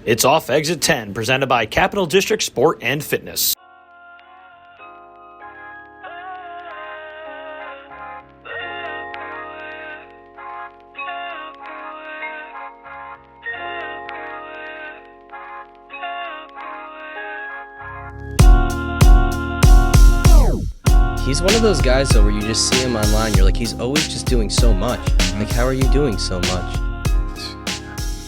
It's Off Exit 10, presented by Capital District Sport and Fitness. He's one of those guys, though, where you just see him online, you're like, he's always just doing so much. Like, how are you doing so much?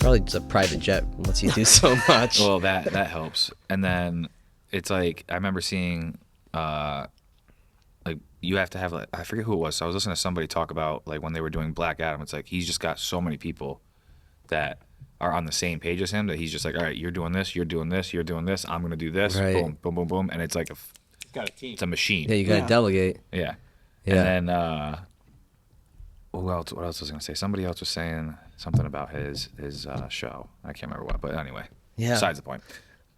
Probably just a private jet lets you do so much. Well, that helps. And then it's like, I remember seeing, like, you have to have, like, I forget who it was. So I was listening to somebody talk about, like, when they were doing Black Adam, it's like, he's just got so many people that are on the same page as him that he's just like, all right, you're doing this, you're doing this, you're doing this, I'm going to do this, right. Boom, boom, boom, boom. And it's like, got a team. It's a machine. Yeah, you got to delegate. Yeah. Yeah. And then, what else was I going to say? Somebody else was saying something about his show. I can't remember what, but anyway. Yeah. Besides the point.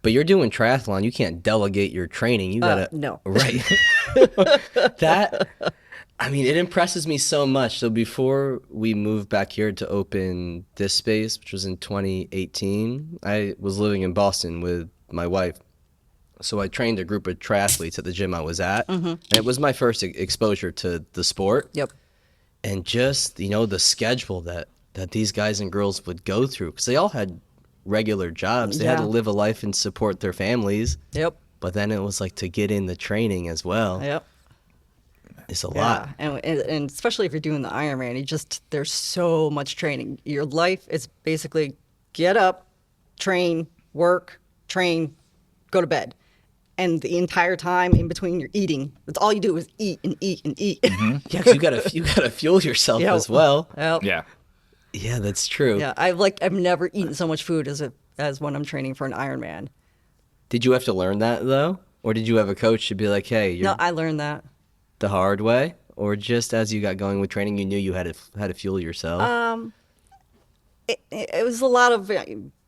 But you're doing triathlon. You can't delegate your training. You got to. No. Right. I mean, it impresses me so much. So before we moved back here to open this space, which was in 2018, I was living in Boston with my wife. So I trained a group of triathletes at the gym I was at. Mm-hmm. And it was my first exposure to the sport. Yep. And just, the schedule that these guys and girls would go through, because they all had regular jobs. They had to live a life and support their families. Yep. But then it was like to get in the training as well. Yep. It's a lot. And especially if you're doing the Ironman, there's so much training. Your life is basically get up, train, work, train, go to bed. And the entire time in between, you're eating. That's all you do is eat and eat and eat. Mm-hmm. Yeah, because you gotta fuel yourself as well. Yep. Yeah. Yeah, that's true. Yeah, I've never eaten so much food as when I'm training for an Ironman. Did you have to learn that though, or did you have a coach to be like, "Hey, No, I learned that the hard way," or just as you got going with training, you knew you had to fuel yourself? It was a lot of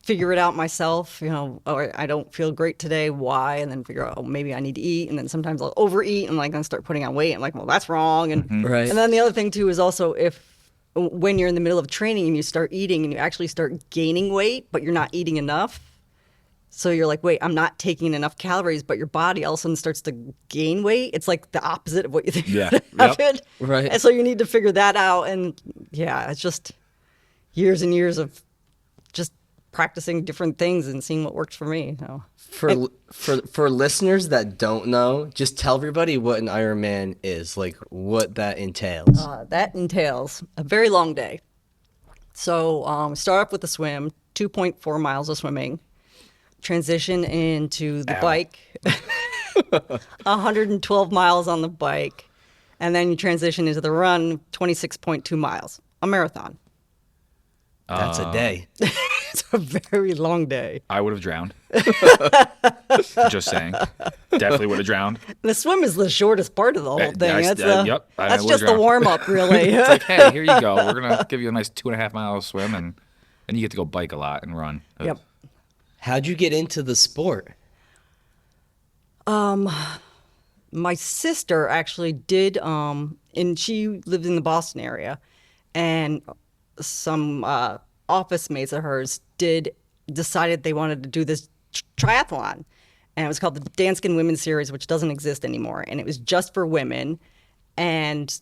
figure it out myself, or I don't feel great today, why? And then figure out, maybe I need to eat. And then sometimes I'll overeat and I start putting on weight. I'm like, well, that's wrong. And Right. And then the other thing too is also when you're in the middle of training and you start eating and you actually start gaining weight, but you're not eating enough. So you're like, wait, I'm not taking enough calories, but your body all of a sudden starts to gain weight. It's like the opposite of what you think happened. Right. And so you need to figure that out. And yeah, it's just years and years of just practicing different things and seeing what works for me. For listeners that don't know, just tell everybody what an Ironman is, like what that entails. That entails a very long day. So start off with a swim, 2.4 miles of swimming, transition into the bike, 112 miles on the bike, and then you transition into the run, 26.2 miles, a marathon. That's a day. It's a very long day. I would have drowned. Just saying. Definitely would have drowned. The swim is the shortest part of the whole thing. That's just the warm-up, really. It's like, hey, here you go. We're going to give you a nice 2.5 mile swim, and you get to go bike a lot and run. Yep. How'd you get into the sport? My sister actually did, and she lived in the Boston area, and some office mates of hers decided they wanted to do this triathlon, and it was called the Danskin Women's Series, which doesn't exist anymore, and it was just for women. And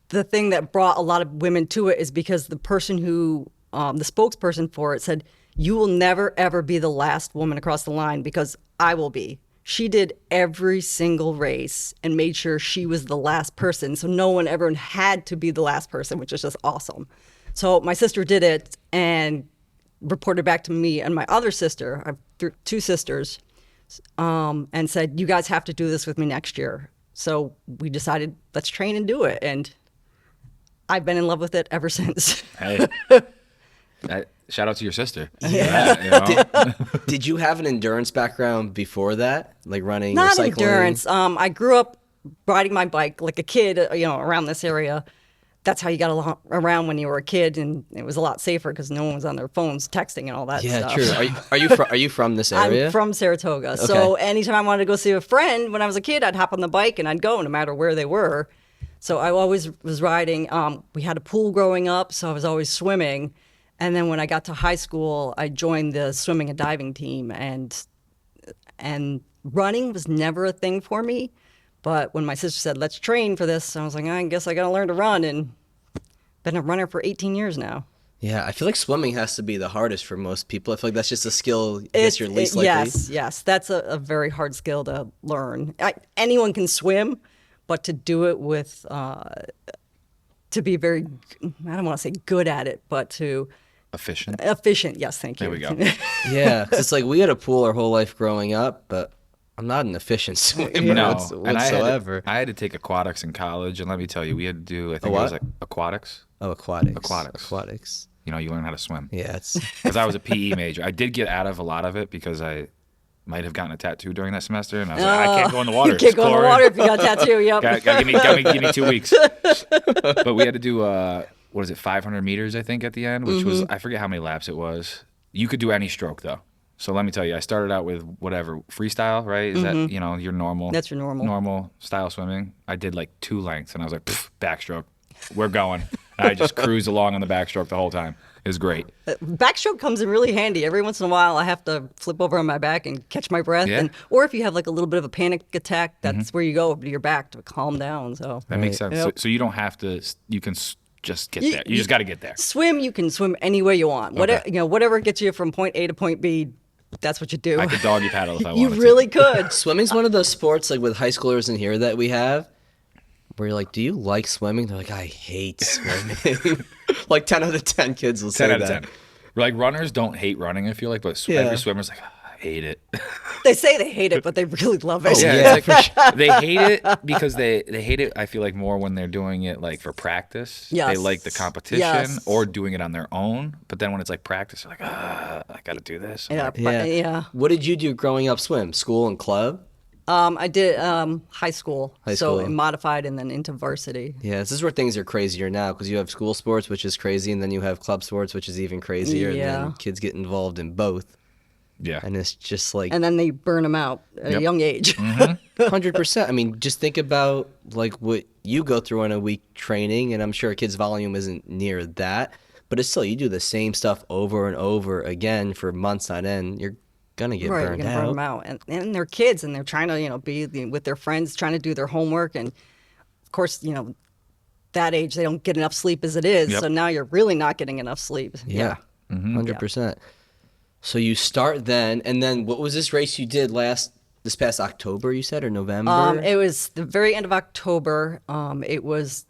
the thing that brought a lot of women to it is because the person who, the spokesperson for it said, you will never, ever be the last woman across the line because I will be. She did every single race and made sure she was the last person. So no one ever had to be the last person, which is just awesome. So my sister did it and reported back to me and my other sister, I have two sisters, and said, you guys have to do this with me next year. So we decided, let's train and do it. And I've been in love with it ever since. Hey. Shout out to your sister. Yeah. Did you have an endurance background before that, like running Not or cycling? Endurance. I grew up riding my bike like a kid, around this area. That's how you got around when you were a kid, and it was a lot safer because no one was on their phones texting and all that stuff. Yeah, true. Are you from this area? I'm from Saratoga. Okay. So anytime I wanted to go see a friend when I was a kid, I'd hop on the bike and I'd go no matter where they were. So I always was riding. We had a pool growing up, so I was always swimming. And then when I got to high school, I joined the swimming and diving team, and running was never a thing for me. But when my sister said, let's train for this, I was like, I guess I got to learn to run, and been a runner for 18 years now. Yeah, I feel like swimming has to be the hardest for most people. I feel like that's just a skill I guess you're least likely. Yes. That's a very hard skill to learn. Anyone can swim, but to do it with, to be very, I don't want to say good at it, but to... Efficient. Yes, thank you. There we go. Yeah, 'cause it's like we had a pool our whole life growing up, but I'm not an efficient swimmer No, whatsoever. I had to take aquatics in college, and let me tell you, we had to do, I think it what? was like aquatics. Oh, aquatics. Aquatics. You know, you learn how to swim. Yeah, it's Because I was a PE major. I did get out of a lot of it because I might have gotten a tattoo during that semester, and I was like, I can't go in the water. You can't go in the water if you got a tattoo. Yep. Give me 2 weeks. But we had to do, what is it, 500 meters, I think, at the end, which was, I forget how many laps it was. You could do any stroke, though. So let me tell you, I started out with whatever, freestyle, right? Is that, you know, your normal? That's your normal. Normal style swimming. I did like 2 lengths, and I was like, backstroke. We're going. And I just cruised along on the backstroke the whole time. It was great. Backstroke comes in really handy. Every once in a while, I have to flip over on my back and catch my breath. Yeah. Or if you have like a little bit of a panic attack, that's where you go over to your back to calm down. So That makes sense. Yep. So you don't have to, you can just get there. You just got to get there. Swim, you can swim any way you want. Whatever gets you from point A to point B, that's what you do. I could doggy paddle if I You wanted really could. swimming's one of those sports like with high schoolers in here that we have where you're like, do you like swimming? They're like, I hate swimming. Like 10 out of 10 kids will to. say 10 out of that. 10. Like runners don't hate running, I feel like, but every swimmer's like, I hate it. They say they hate it, but they really love it. Yeah, it's like, they hate it because they hate it, I feel like, more when they're doing it like for practice. Yes. They like the competition Yes. or doing it on their own. But then when it's like practice, they're like, I got to do this. I'm Yeah, like, yeah. What did you do growing up swim? School and club? I did high school. High So school. modified and then into varsity. Yeah, this is where things are crazier now because you have school sports, which is crazy, and then you have club sports, which is even crazier. And Yeah. then kids get involved in both. yeah. And it's just like And then they burn them out at a young age. 100%. I mean, just think about like what you go through in a week training, and I'm sure a kid's volume isn't near that, but it's still, you do the same stuff over and over again for months on end. You're gonna get Right, you're burned gonna burn out. them out, and they're kids, and they're trying to, be with their friends, trying to do their homework, and of course, that age they don't get enough sleep as it is. Yep. So now you're really not getting enough sleep. Yeah, 100%. So you start then, and then what was this race you did this past October? You said, or November? It was the very end of October. It was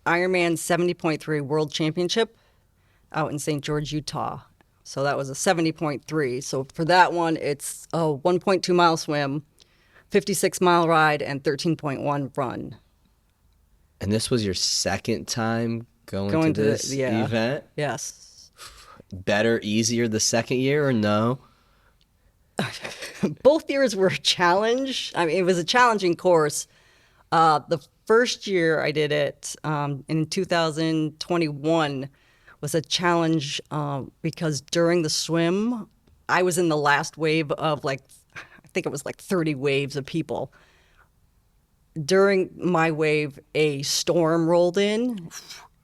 Ironman 70.3 World Championship out in St. George, Utah. So that was a 70.3. So for that one, it's a 1.2 mile swim, 56-mile ride, and 13.1 run. And this was your second time going to this event? Yes. Better, easier the second year or no? Both years were a challenge. I mean, it was a challenging course. The first year I did it in 2021 was a challenge because during the swim, I was in the last wave of I think it was 30 waves of people. During my wave, a storm rolled in,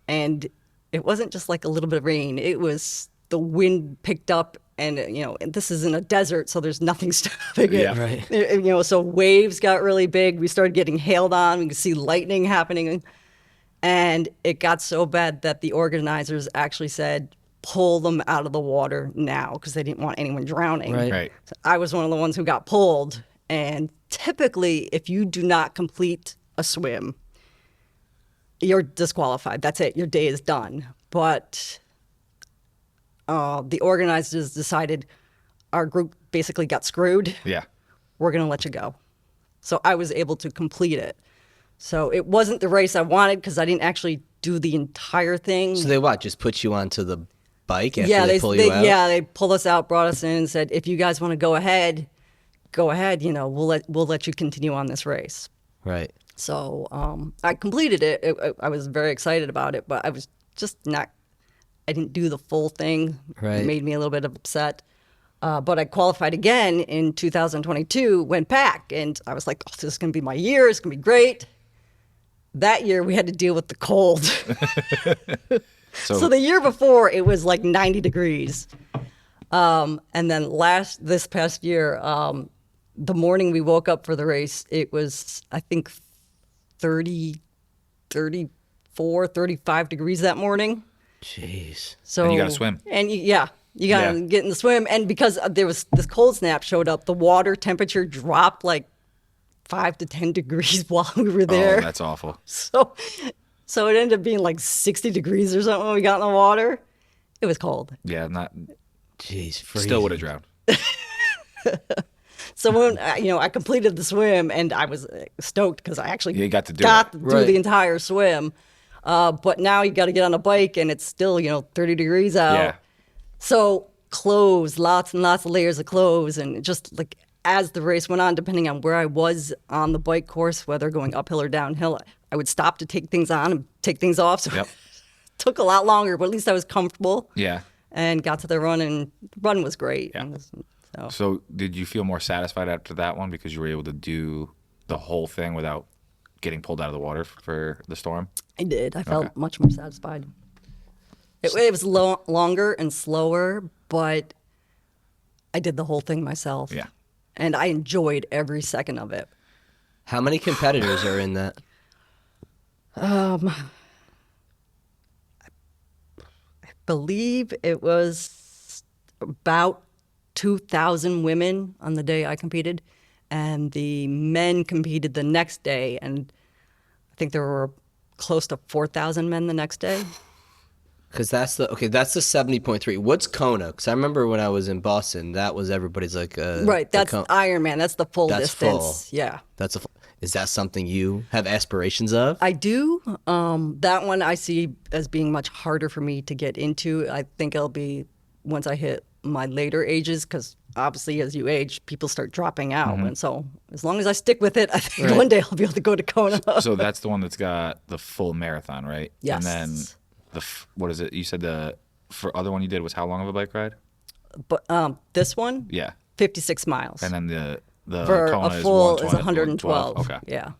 and it wasn't just like a little bit of rain. It was the wind picked up, and and this is in a desert, so there's nothing stopping it. Yeah. Right. So waves got really big. We started getting hailed on. We could see lightning happening. And it got so bad that the organizers actually said, pull them out of the water now, because they didn't want anyone drowning. Right. So I was one of the ones who got pulled. And typically, if you do not complete a swim, you're disqualified. That's it. Your day is done. But the organizers decided our group basically got screwed. Yeah. We're going to let you go. So I was able to complete it. So it wasn't the race I wanted because I didn't actually do the entire thing. So they just put you onto the bike after yeah, they pull you out? Yeah, they pulled us out, brought us in, and said, if you guys want to go ahead. We'll let you continue on this race. Right. So I completed it. I was very excited about it, but I was just not. I didn't do the full thing. Right. It made me a little bit upset. But I qualified again in 2022. Went back, and I was like, "Oh, this is going to be my year. It's going to be great." That year, we had to deal with the cold. So the year before, it was like 90 degrees. And then this past year, the morning we woke up for the race, it was, I think, 30, 34, 35 degrees that morning. Jeez. So And you got to swim. And you got to get in the swim. And because there was this cold snap showed up, the water temperature dropped like 5 to 10 degrees while we were there. Oh, that's awful. So it ended up being like 60 degrees or something when we got in the water. It was cold. Yeah, Jeez, still would have drowned. So when I completed the swim, and I was stoked because I actually You got to do Right. the entire swim. But now you got to get on a bike, and it's still 30 degrees out. Yeah. So clothes, lots and lots of layers of clothes, and just like as the race went on, depending on where I was on the bike course, whether going uphill or downhill, I would stop to take things on and take things off. So Yep. it took a lot longer, but at least I was comfortable. Yeah. And got to the run, and the run was great. Yeah. So So did you feel more satisfied after that one because you were able to do the whole thing without getting pulled out of the water for the storm? I did. I felt Okay. much more satisfied. It was longer and slower, but I did the whole thing myself. Yeah. And I enjoyed every second of it. How many competitors are in that? Believe it was about 2,000 women on the day I competed, and the men competed the next day, and I think there were close to 4,000 men the next day. Because that's the 70.3. What's Kona? Because I remember when I was in Boston, that was everybody's like Right, that's Ironman. That's the full That's distance. full. Yeah. Is that something you have aspirations of? I do. That one I see as being much harder for me to get into. I think it'll be once I hit my later ages, because obviously as you age, people start dropping out. And so as long as I stick with it, I think one day I'll be able to go to Kona. So that's the one that's got the full marathon, right? Yes. And then what is it? You said the other one you did was how long of a bike ride? But this one, Yeah. 56 miles. And then the For Kona a full is 112. 112. Okay. Yeah.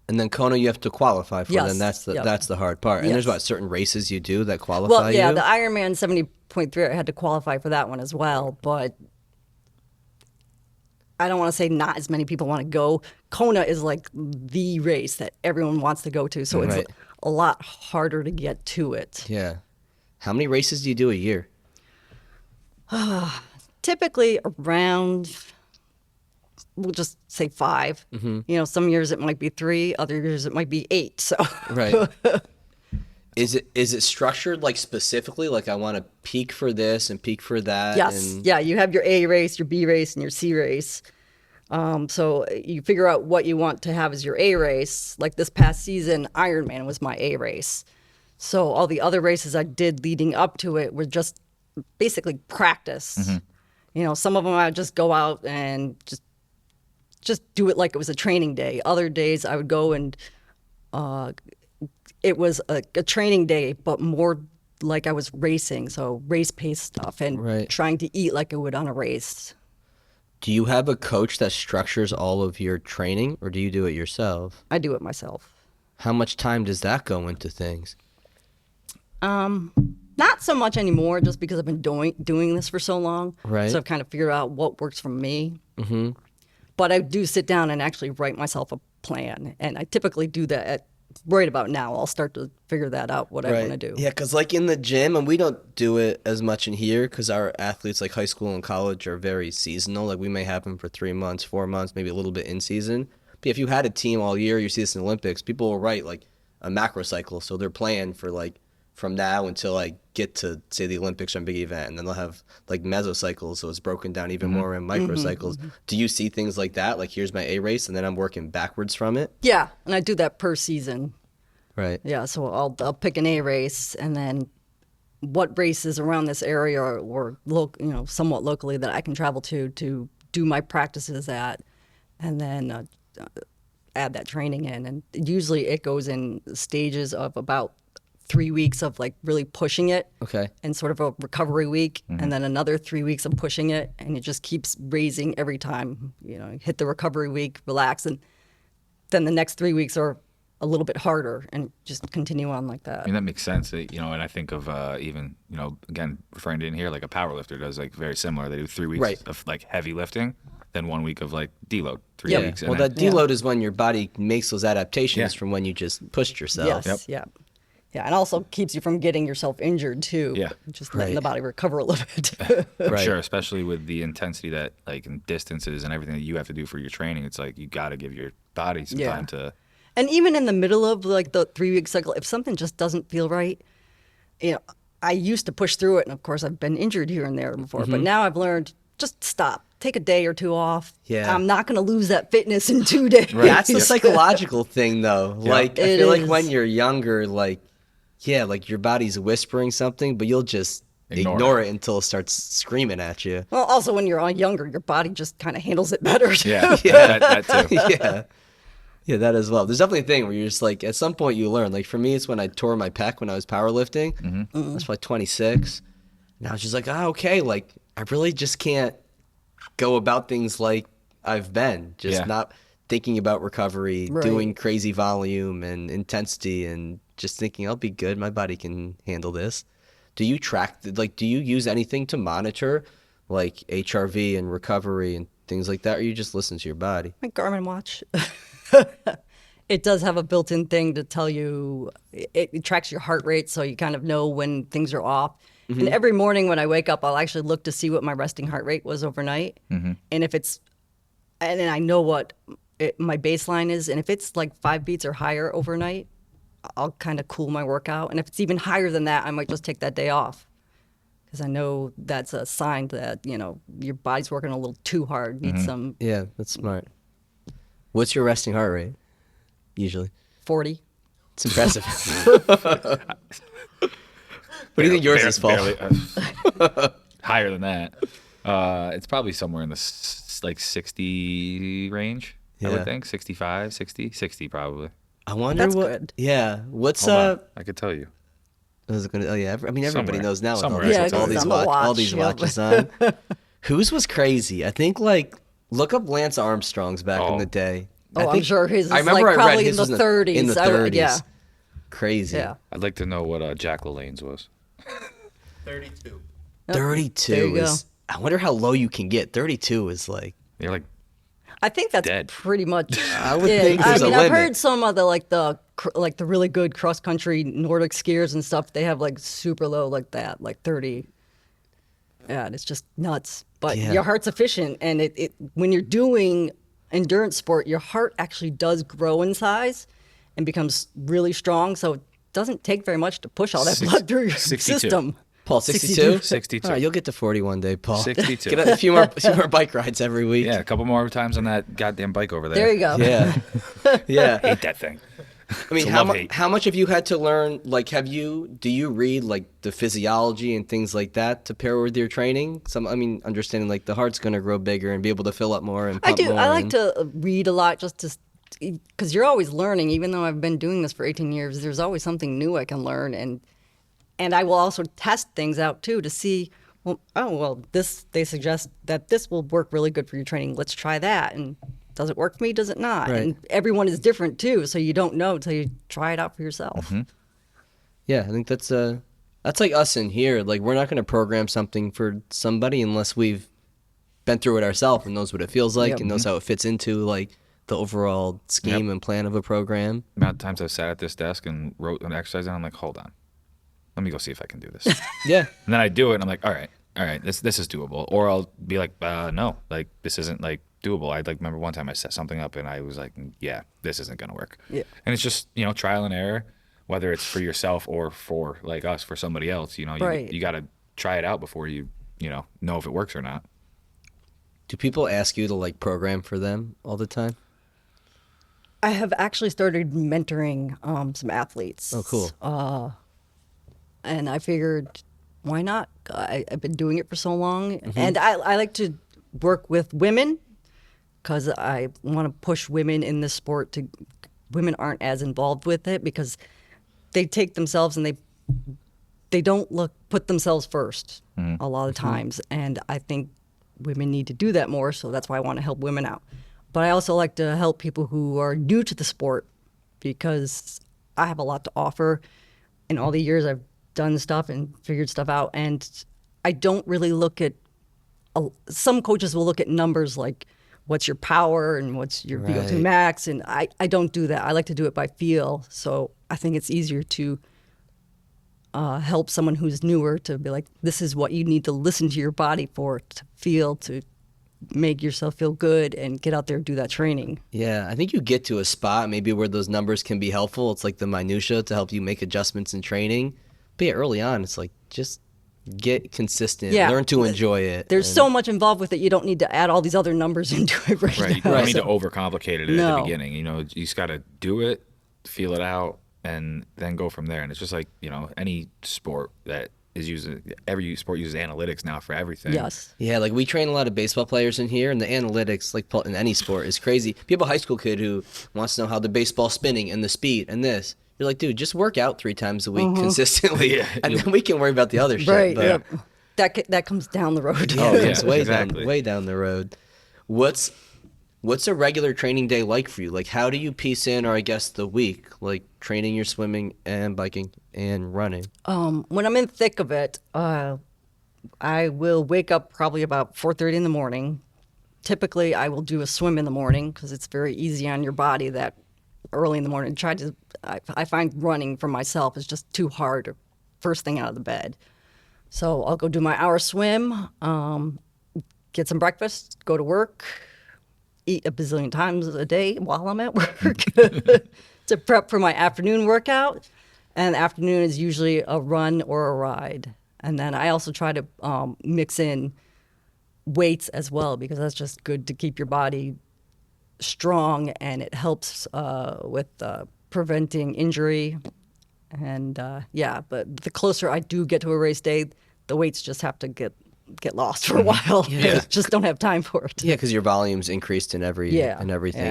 And then Kona you have to qualify for. Yes. Then that's Yep. that's the hard part. And there's Yes. what, certain races you do that qualify Well, yeah, you? the Ironman 70.3, I had to qualify for that one as well, but I don't want to say not as many people want to go. Kona is like the race that everyone wants to go to, so it's Right. a lot harder to get to it. Yeah. How many races do you do a year? Typically around, we'll just say 5. Some years it might be 3, other years it might be 8. So Right. Is it structured like specifically like I want to peak for this and peak for that? yes, And, yeah, you have your A race, your B race, and your C race. So you figure out what you want to have as your A race. Like this past season, Ironman was my A race. So all the other races I did leading up to it were just basically practice. Some of them I would just go out and just do it like it was a training day. Other days I would go and it was a training day, but more like I was racing. So race pace stuff and Right. trying to eat like I would on a race. Do you have a coach that structures all of your training or do you do it yourself? I do it myself. How much time does that go into things? Not so much anymore, just because I've been doing this for so long. Right. So I've kind of figured out what works for me. Mm-hmm. But I do sit down and actually write myself a plan, and I typically do that right about now. I'll start to figure that out, what I want to do. Yeah, because like in the gym, and we don't do it as much in here because our athletes, like high school and college, are very seasonal. Like we may have them for 3 months, 4 months, maybe a little bit in season. But if you had a team all year, you see this in the Olympics, people will write like a macro cycle. So they're playing for like from now until I get to, say, the Olympics or a big event. And then they'll have like mesocycles, so it's broken down even more in microcycles. Do you see things like that? Like here's my A race, and then I'm working backwards from it? Yeah, and I do that per season. Right. Yeah, so I'll pick an A race, and then what races around this area or somewhat locally that I can travel to do my practices at, and then add that training in. And usually it goes in stages of about 3 weeks of like really pushing it. Okay. And sort of a recovery week, and then another 3 weeks of pushing it, and it just keeps raising every time. You hit the recovery week, relax, and then the next 3 weeks are a little bit harder and just continue on like I that. mean, that makes sense. You know, and I think of even, you know, again, referring to in here, like a power lifter does like very similar. They do 3 weeks Right. of like heavy lifting, then 1 week of like deload, 3 Yeah. weeks. And Well, then, that deload is when your body makes those adaptations Yeah. from when you just pushed yourself. Yes, Yep. yeah. Yeah, and also keeps you from getting yourself injured too. Yeah. Just letting Right. the body recover a little bit. I'm Right. sure, especially with the intensity that like in distances and everything that you have to do for your training, it's like you got to give your body some Yeah. time to. And even in the middle of like the 3-week cycle, if something just doesn't feel right, you know, I used to push through it, and of course I've been injured here and there before, but now I've learned just stop, take a day or 2 off. Yeah. I'm not going to lose that fitness in 2 days. That's the psychological thing, though. Like, I It feel like is. when you're younger, like, yeah, like your body's whispering something, but you'll just Ignore ignore it. it until it starts screaming at you. Well, also when you're younger, your body just kind of handles it better. Yeah, that too. Yeah. Yeah, that as well. There's definitely a thing where you're just like, at some point you learn. Like for me, it's when I tore my pec when I was powerlifting. I was probably 26. And I was just like, okay, like I really just can't go about things like I've been. Just Yeah. not thinking about recovery, Right. doing crazy volume and intensity, and just thinking I'll be good. My body can handle this. Do you track, like, do you use anything to monitor like HRV and recovery and things like that? Or you just listen to your body? My Garmin watch. It does have a built-in thing to tell you, it tracks your heart rate, so you kind of know when things are off. And every morning when I wake up, I'll actually look to see what my resting heart rate was overnight. And if it's, and then I know what my baseline is, and if it's like 5 beats or higher overnight, I'll kind of cool my workout. And if it's even higher than that, I might just take that day off. Because I know that's a sign that, you know, your body's working a little too hard, needs some Yeah, that's smart. What's your resting heart rate usually? 40. It's impressive. What do you think yours is, Paul? Higher than that. It's probably somewhere in the like 60 range. I Yeah. would think 65, 60 probably. I wonder That's what. good. Yeah, what's Hold on, I could tell you. I was gonna. Oh yeah, I mean everybody Somewhere. knows now. With Somewhere, all these, Yeah, with all 'cause these, it's on the all watch, these yep. watches on. Whose was crazy? I think like look up Lance Armstrong's back in Oh. the day. Oh, I I'm think, sure his is I remember like I read probably in his the was 30s. In the I would- 30s. yeah. Crazy. Yeah. I'd like to know what Jack LaLanne's was. 32. 32 There you go. is. I wonder how low you can get. 32 is like. They're like, I think that's Dead. pretty much. I would think there's I mean, a I've limit. heard some of the the really good cross country Nordic skiers and stuff. They have like super low like that, like 30. Yeah, and it's just nuts. But Yeah. your heart's efficient, and it when you're doing endurance sport, your heart actually does grow in size and becomes really strong. So it doesn't take very much to push all that blood through your 62. system. Paul, 62? 62. All right, you'll get to 40 one day, Paul. 62. Get a few more bike rides every week. Yeah, a couple more times on that goddamn bike over there. There you go. Yeah. Yeah. Hate that thing. I mean, It's a how, love-hate. how much have you had to learn? Like, do you read like the physiology and things like that to pair with your training? I mean, understanding like the heart's going to grow bigger and be able to fill up more and I pump do. more. I like and- to read a lot just to, because you're always learning. Even though I've been doing this for 18 years, there's always something new I can learn, and I will also test things out too to see. Well, this they suggest that this will work really good for your training. Let's try that. And does it work for me? Does it not? Right. And everyone is different too, so you don't know until you try it out for yourself. Yeah, I think that's like us in here. Like, we're not going to program something for somebody unless we've been through it ourselves and knows what it feels like Yep. and knows how it fits into like the overall scheme Yep. and plan of a program. The amount of times I've sat at this desk and wrote an exercise down, I'm like, hold on. Let me go see if I can do this. And Yeah. then I do it, and I'm like, all right, this is doable. Or I'll be like, no, like this isn't like doable. I like remember one time I set something up, and I was like, yeah, this isn't gonna work. Yeah. And it's just trial and error, whether it's for yourself or for like us, for somebody else. Right. You got to try it out before you know if it works or not. Do people ask you to like program for them all the time? I have actually started mentoring some athletes. Oh, cool. And I figured, why not? I've been doing it for so long. Mm-hmm. And I like to work with women because I want to push women in this sport to, women aren't as involved with it because they take themselves and they don't put themselves first a lot of times. And I think women need to do that more. So that's why I want to help women out. But I also like to help people who are new to the sport because I have a lot to offer. In all the years I've done stuff and figured stuff out, and I don't really look at. Some coaches will look at numbers like what's your power and what's your VO2 Right. max, and I don't do that. I like to do it by feel. So I think it's easier to help someone who's newer to be like, this is what you need to listen to your body for, to feel, to make yourself feel good and get out there and do that training. Yeah, I think you get to a spot maybe where those numbers can be helpful. It's like the minutia to help you make adjustments in training. But yeah, early on, it's like just get consistent, Yeah. learn to enjoy it. There's and- so much involved with it. You don't need to add all these other numbers into it Right. You now. don't need to overcomplicate it at No. the beginning. You know, you just got to do it, feel it out, and then go from there. And it's just like, you know, any sport that is using, every sport uses analytics now for everything. Yes. Yeah, like we train a lot of baseball players in here, and the analytics, like in any sport, is crazy. You have a high school kid who wants to know how the baseball's spinning and the speed and this. You're like, dude, just work out 3 times a week consistently, and then we can worry about the other shit. Right. But- Yep. That comes down the road. Oh, Yeah, it's way exactly. way down the road. What's a regular training day like for you? Like, how do you piece in, or I guess the week, like training your swimming and biking and running? When I'm in the thick of it, I will wake up probably about 4:30 in the morning. Typically, I will do a swim in the morning because it's very easy on your body that early in the morning. I find running for myself is just too hard first thing out of the bed. So I'll go do my hour swim, get some breakfast, go to work, eat a bazillion times a day while I'm at work to prep for my afternoon workout. And the afternoon is usually a run or a ride. And then I also try to mix in weights as well, because that's just good to keep your body strong, and it helps with preventing injury. And yeah, but the closer I do get to a race day, the weights just have to get lost for a while. Yeah. Just don't have time for it. Yeah, because your volume's increased in everything Yeah.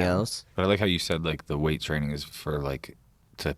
else. But I like how you said, like, the weight training is for, like, to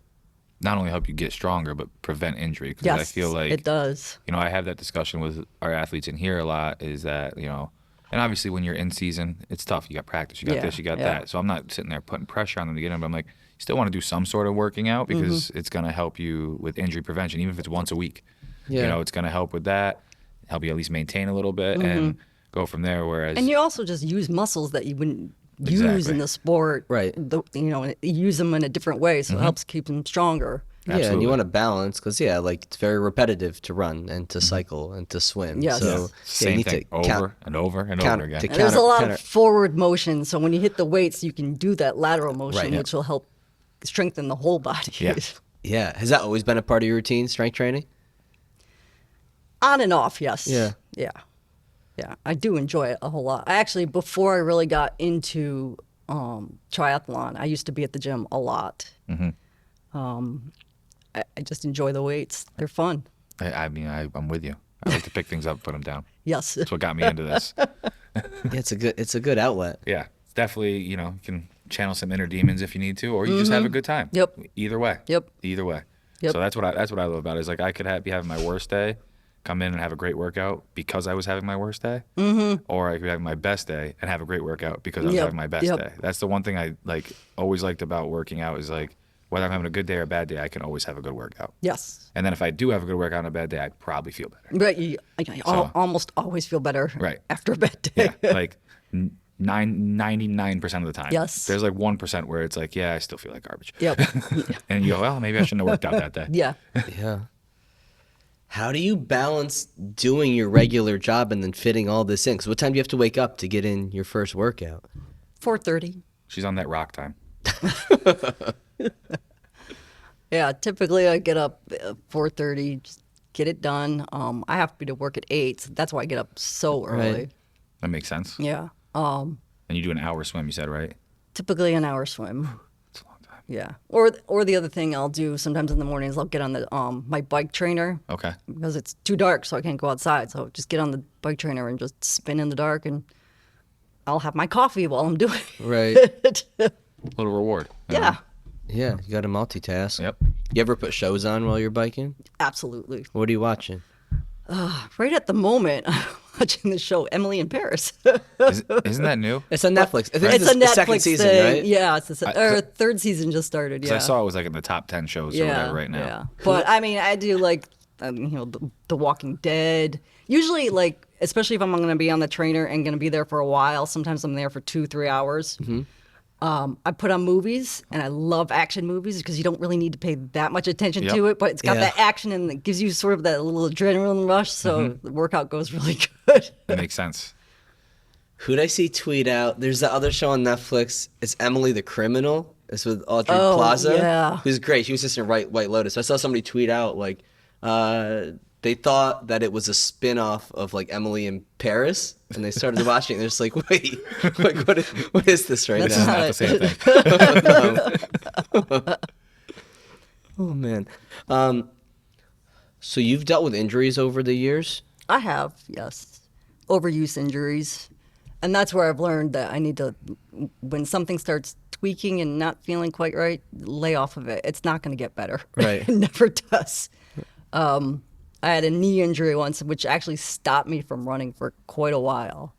not only help you get stronger, but prevent injury. Because Yes, I feel like, it does. you know, I have that discussion with our athletes in here a lot, is that, you know, and obviously when you're in season, it's tough. You got practice, you got Yeah, this, you got yeah. that. So I'm not sitting there putting pressure on them to get in, but I'm like, you still want to do some sort of working out because Mm-hmm. it's going to help you with injury prevention, even if it's once a week. Yeah. You know, it's going to help with that, help you at least maintain a little bit and go from there. Whereas, And you also just use muscles that you wouldn't use Exactly. in the sport. Right. You know, you use them in a different way, so it helps keep them stronger. Yeah, and Absolutely. you want to balance because, yeah, like it's very repetitive to run and to cycle and to swim. Yes. So Yeah. yeah, you same need thing to over count, and over and count- over again. to And there's a lot counter- of forward motion, so when you hit the weights, you can do that lateral motion, Right, yeah. which will help strengthen the whole body. Yeah. Yeah. Has that always been a part of your routine, strength training? On and off, yes. Yeah. Yeah. Yeah. I do enjoy it a whole lot. I actually, before I really got into triathlon, I used to be at the gym a lot. I just enjoy the weights. They're fun. I mean, I'm with you. I like to pick things up, put them down. Yes. That's what got me into this. Yeah, it's a good outlet. Yeah, it's definitely, you know, you can channel some inner demons if you need to, or you just have a good time. Yep. Either way. Yep. Either way. Yep. So that's what I love about it. Is like I could be having my worst day, come in and have a great workout because I was having my worst day, or I could have my best day and have a great workout because I was Yep. having my best Yep. day. That's the one thing I like always liked about working out is like whether I'm having a good day or a bad day, I can always have a good workout. Yes. And then if I do have a good workout on a bad day, I probably feel better. But you almost always feel better Right. after a bad day. Yeah, like 99% of the time. Yes. There's like 1% where it's like, yeah, I still feel like garbage. Yep. And you go, well, maybe I shouldn't have worked out that day. Yeah. Yeah. How do you balance doing your regular job and then fitting all this in? 'Cause what time do you have to wake up to get in your first workout? 4:30. She's on that rock time. Yeah, typically I get up at 4:30, just get it done. I have to be to work at 8, so that's why I get up so early. Right. That makes sense. Yeah. And you do an hour swim, you said, right? Typically an hour swim. It's a long time. Yeah. Or the other thing I'll do sometimes in the mornings, I'll get on the my bike trainer Okay. because it's too dark, so I can't go outside. So just get on the bike trainer and just spin in the dark, and I'll have my coffee while I'm doing Right. it. Little reward. you know? Yeah, Yeah, you got to multitask. Yep. You ever put shows on while you're biking? absolutely. What are you watching? Right at the moment, watching the show Emily in Paris. Isn't that new? It's on Netflix. I think It's a the Netflix second season, thing. right? Yeah, it's or third season just started. 'Cause Yeah, I saw it was like in the top 10 shows or whatever right now. Yeah, but I mean, I do like the Walking Dead. Usually, like especially if I'm going to be on the trainer and going to be there for a while. Sometimes I'm there for 2-3 hours. Mm-hmm. I put on movies, and I love action movies because you don't really need to pay that much attention Yep. to it, but it's got Yeah. that action and it gives you sort of that little adrenaline rush. So the workout goes really good. That makes sense. Who'd I see tweet out? There's the other show on Netflix. It's Emily the Criminal. It's with Audrey Oh, Plaza. yeah. Who's great. She was just in White Lotus. I saw somebody tweet out like they thought that it was a spin-off of like Emily in Paris, and they started watching it. They're just like, wait, like, what is this right That's now? Not the same thing. Oh man. So you've dealt with injuries over the years? I have, yes. Overuse injuries. And that's where I've learned that I need to, when something starts tweaking and not feeling quite right, lay off of it. It's not going to get better. Right. It never does. I had a knee injury once, which actually stopped me from running for quite a while.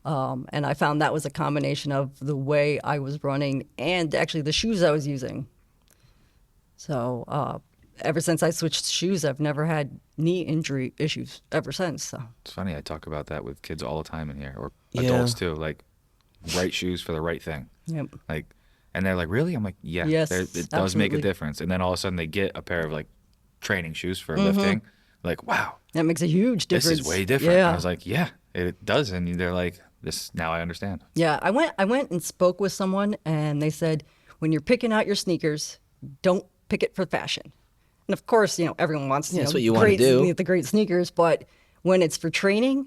And I found that was a combination of the way I was running and actually the shoes I was using. So ever since I switched shoes, I've never had knee injury issues ever since. So It's funny. I talk about that with kids all the time in here, or Yeah. adults too. Like, right shoes for the right thing. yep. Like, and they're like, really? I'm like, yeah. Yes, it does make a absolutely. difference. And then all of a sudden they get a pair of like training shoes for Mm-hmm. lifting. Like, wow, That makes a huge this difference. is way different. Yeah. I was like, yeah, it does. And they're like, this, now I understand. Yeah, I went and spoke with someone, and they said, when you're picking out your sneakers, don't pick it for fashion. And of course, everyone wants that's what you wanna great, do. the great sneakers, but when it's for training,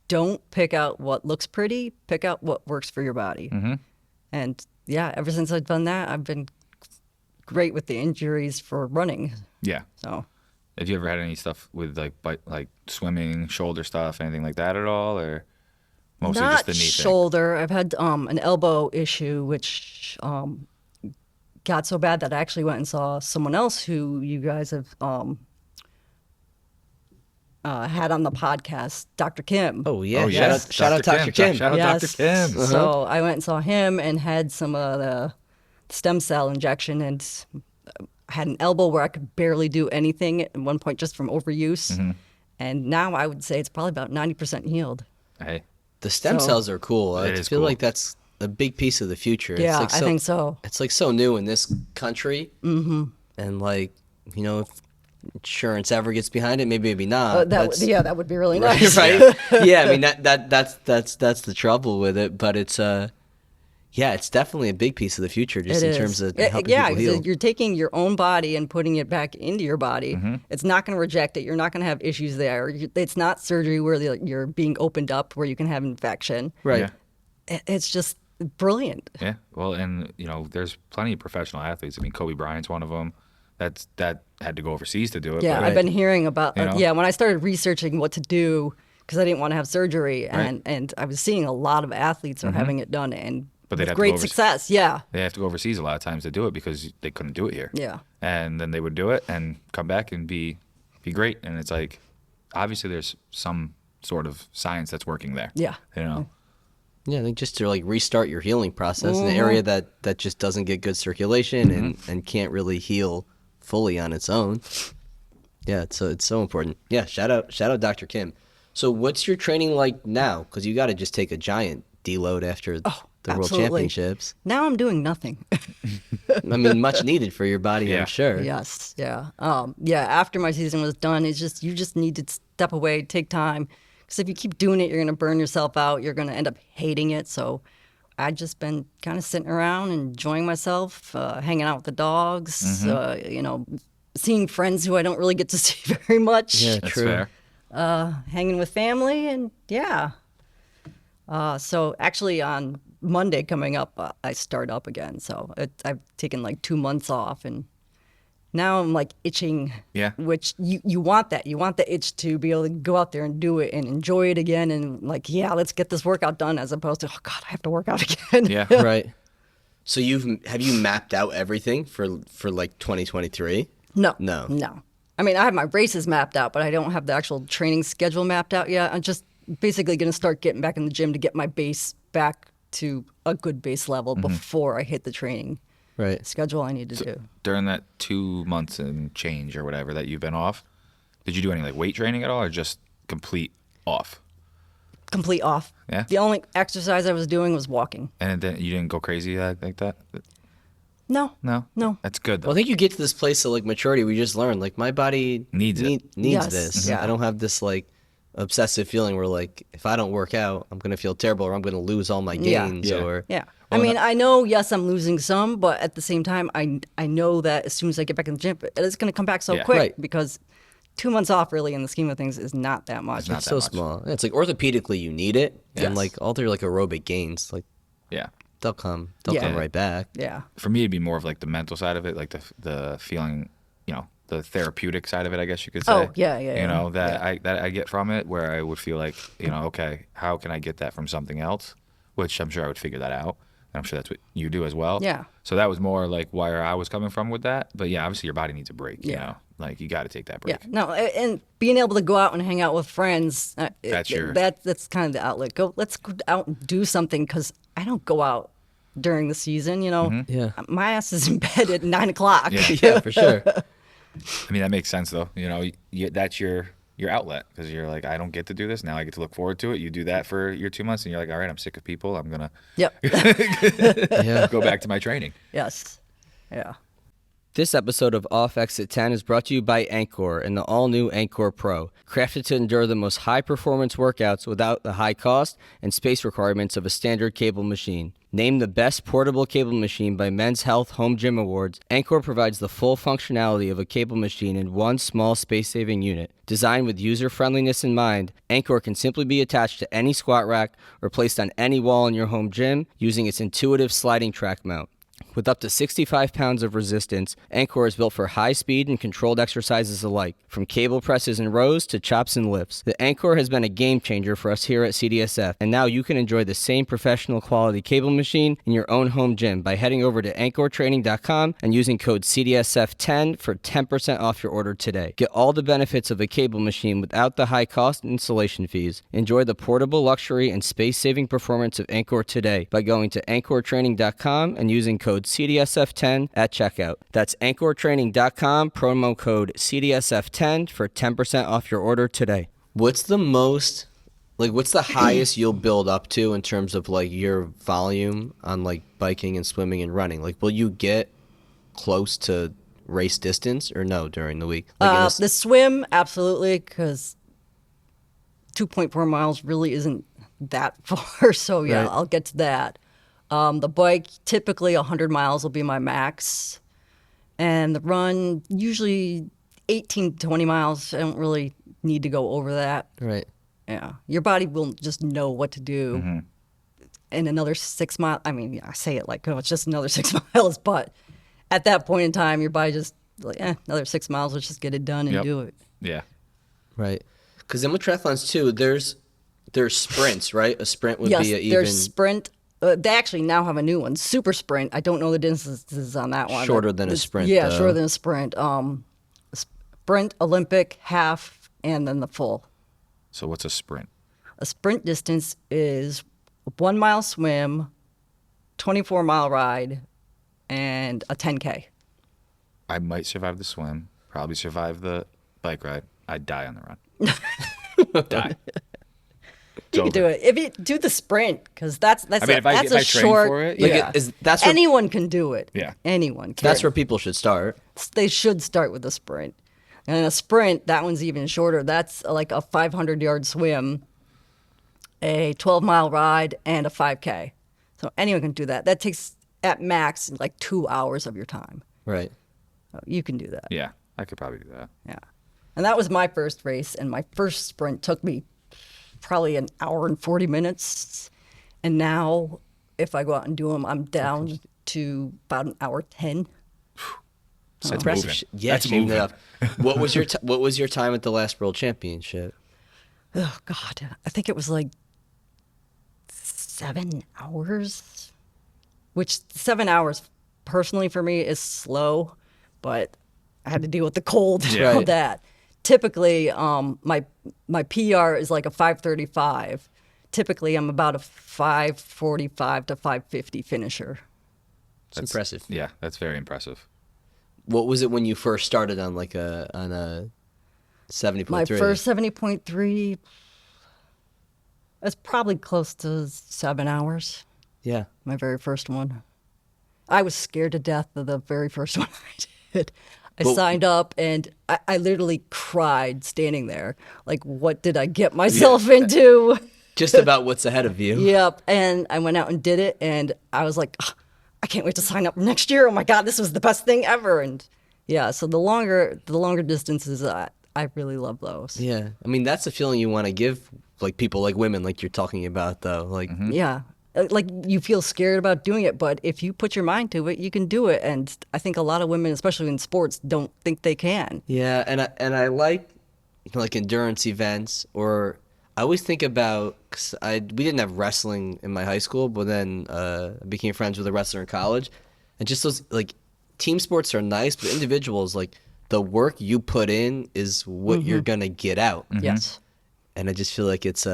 don't pick out what looks pretty. Pick out what works for your body. Mm-hmm. And yeah, ever since I've done that, I've been great with the injuries for running. Yeah. So Have you ever had any stuff with like swimming, shoulder stuff, anything like that at all, or mostly not just the knee thing? shoulder. I've had an elbow issue, which got so bad that I actually went and saw someone else who you guys have had on the podcast, Dr. Kim. Oh yeah. Oh, yes. Shout out Dr. Kim. Shout out Yes. Dr. Kim. So I went and saw him and had some of the stem cell injection, and I had an elbow where I could barely do anything at one point just from overuse. Mm-hmm. And now I would say it's probably about 90% healed. Hey, The stem So- cells are cool. I It is feel cool. like that's a big piece of the future. It's Yeah, like I think so. It's like so new in this country. Mm-hmm. And like, if insurance ever gets behind it, maybe not. That would be really nice. right? Yeah, I mean that's the trouble with it, but it's it's definitely a big piece of the future just It in is. terms of Yeah, helping yeah, people 'cause heal. you're taking your own body and putting it back into your body. Mm-hmm. It's not going to reject it. You're not going to have issues there. It's not surgery where you're being opened up where you can have infection. Right. Yeah. It's just brilliant. Yeah. Well, and there's plenty of professional athletes. I mean, Kobe Bryant's one of them. That had to go overseas to do it. Yeah, but I've been hearing about. You know? Yeah, when I started researching what to do because I didn't want to have surgery, and I was seeing a lot of athletes are having it done, and Mm-hmm. But they'd with have to great go overseas. success. Yeah, They have to go overseas a lot of times to do it because they couldn't do it here. yeah. And then they would do it and come back and be great. And it's like, obviously, there's some sort of science that's working there. Yeah. Yeah, I think just to like restart your healing process in Mm-hmm. an area that just doesn't get good circulation and can't really heal fully on its own. Yeah, it's so important. Yeah, shout out Dr. Kim. So what's your training like now? Because you got to just take a giant deload after the World absolutely. Championships. Now I'm doing nothing. I mean, much needed for your body, Yeah. I'm sure. Yes, yeah. After my season was done, it's just you just need to step away, take time, because if you keep doing it, you're going to burn yourself out. You're going to end up hating it. So I've just been kind of sitting around, enjoying myself, hanging out with the dogs, seeing friends who I don't really get to see very much, Yeah, That's true. fair. hanging with family, and yeah. So actually on Monday coming up, I start up again. So I've taken like 2 months off, and now I'm like itching. Yeah. Which you want that. You want the itch to be able to go out there and do it and enjoy it again, and like, yeah, let's get this workout done, as opposed to, oh God, I have to work out again. Yeah. Right. So have you mapped out everything for like 2023? No. No. I mean, I have my races mapped out, but I don't have the actual training schedule mapped out yet. I'm just basically going to start getting back in the gym to get my base back to a good base level before I hit the training schedule I need to do. During that 2 months and change or whatever that you've been off, did you do any like weight training at all, or just complete off? Complete off. Yeah. The only exercise I was doing was walking. And then you didn't go crazy like that? No. No? No. That's good, though. Well, I think you get to this place of like maturity. We just learned like my body Needs Yes. this. Yeah. I don't have this like obsessive feeling where like if I don't work out, I'm gonna feel terrible or I'm gonna lose all my gains Yeah. or Yeah. I mean, I know, yes, I'm losing some, but at the same time, I know that as soon as I get back in the gym, it's going to come back so Yeah. quick Right. because 2 months off, really, in the scheme of things, is not that much. It's not it's that so much. small. It's like orthopedically you need it, and Yes. like all their like aerobic gains, like Yeah. they'll come Yeah. right back. Yeah. For me, it'd be more of like the mental side of it, like the feeling, the therapeutic side of it, I guess you could say. Oh, yeah. You know, that I get from it, where I would feel like, okay, how can I get that from something else? Which I'm sure I would figure that out. And I'm sure that's what you do as well. Yeah. So that was more like where I was coming from with that. But yeah, obviously your body needs a break, you Yeah. know? Like you got to take that break. Yeah. No, and being able to go out and hang out with friends, that's kind of the outlet. Let's go out and do something because I don't go out during the season, Yeah. My ass is in bed at 9 o'clock. Yeah. Yeah, for sure. I mean, that makes sense though. That's your outlet, because you're like, I don't get to do this. Now I get to look forward to it. You do that for your 2 months and you're like, all right, I'm sick of people. I'm going Yep. to Yeah. go back to my training. Yes. Yeah. This episode of Off Exit 10 is brought to you by Anchor and the all-new Anchor Pro, crafted to endure the most high-performance workouts without the high cost and space requirements of a standard cable machine. Named the best portable cable machine by Men's Health Home Gym Awards, Anchor provides the full functionality of a cable machine in one small space-saving unit. Designed with user-friendliness in mind, Anchor can simply be attached to any squat rack or placed on any wall in your home gym using its intuitive sliding track mount. With up to 65 pounds of resistance, Anchor is built for high speed and controlled exercises alike, from cable presses and rows to chops and lifts. The Anchor has been a game changer for us here at CDSF, and now you can enjoy the same professional quality cable machine in your own home gym by heading over to anchortraining.com and using code CDSF10 for 10% off your order today. Get all the benefits of a cable machine without the high cost and installation fees. Enjoy the portable luxury and space-saving performance of Anchor today by going to anchortraining.com and using code CDSF10 at checkout. That's anchortraining.com, promo code CDSF10 for 10% off your order today. What's the highest you'll build up to in terms of like your volume on like biking and swimming and running? Like, will you get close to race distance or no during the week? Like The swim, absolutely, because 2.4 miles really isn't that far. So, yeah, Right. I'll get to that. The bike, typically 100 miles will be my max. And the run, usually 18 to 20 miles. I don't really need to go over that. right. Yeah. Your body will just know what to do in another 6 miles. I mean, I say it like, oh, it's just another 6 miles. But at that point in time, your body just like, another 6 miles. Let's just get it done and Yep. do it. Yeah. Right. Because then with triathlons too, there's sprints, right? A sprint would Yes, be a even there's sprint. They actually now have a new one, super sprint. I don't know the distances on that one. Shorter than a sprint, Yeah, though. shorter than a sprint. Sprint, Olympic, half, and then the full. So what's a sprint? A sprint distance is a 1 mile swim, 24-mile ride, and a 10K. I might survive the swim, probably survive the bike ride. I'd die on the run. Die. You can do it if you do the sprint, because that's I mean, if I train short. for it, Like, yeah. that's where, Anyone can do it. Yeah. Anyone can. that's where people should start. They should start with a sprint. And a sprint, that one's even shorter. That's like a 500-yard swim, a 12-mile ride, and a 5K. So anyone can do that. That takes, at max, like 2 hours of your time. Right. So you can do that. Yeah, I could probably do that. Yeah. And that was my first race, and my first sprint took me probably an hour and 40 minutes. And now, if I go out and do them, I'm down to about an hour 10. That's Impressive. moving. Yeah, That's shame moving. that up. What was your time at the last World Championship? Oh, God. I think it was like 7 hours, which 7 hours personally for me is slow, but I had to deal with the cold and all Right. that. typically, my PR is like a 5:35. Typically, I'm about a 5:45 to 5:50 finisher. It's impressive. Yeah, that's very impressive. What was it when you first started on a 70.3? My first 70.3. That's probably close to 7 hours. Yeah. My very first one. I was scared to death of the very first one I did. I signed up and I literally cried standing there. Like, what did I get myself into? Just about what's ahead of you. Yep. And I went out and did it, and I was like, "Ugh, I can't wait to sign up next year. Oh my God, this was the best thing ever. And yeah, so the longer distances, I really love those. Yeah. I mean, that's the feeling you want to give like people, like women, like you're talking about though. Like, Yeah. Like, you feel scared about doing it, but if you put your mind to it, you can do it. And I think a lot of women, especially in sports, don't think they can. yeah, and I like endurance events, or I always think about, cause we didn't have wrestling in my high school, but then I became friends with a wrestler in college, and just those like team sports are nice, but individuals, like the work you put in is what you're gonna get out. Yes. And I just feel like it's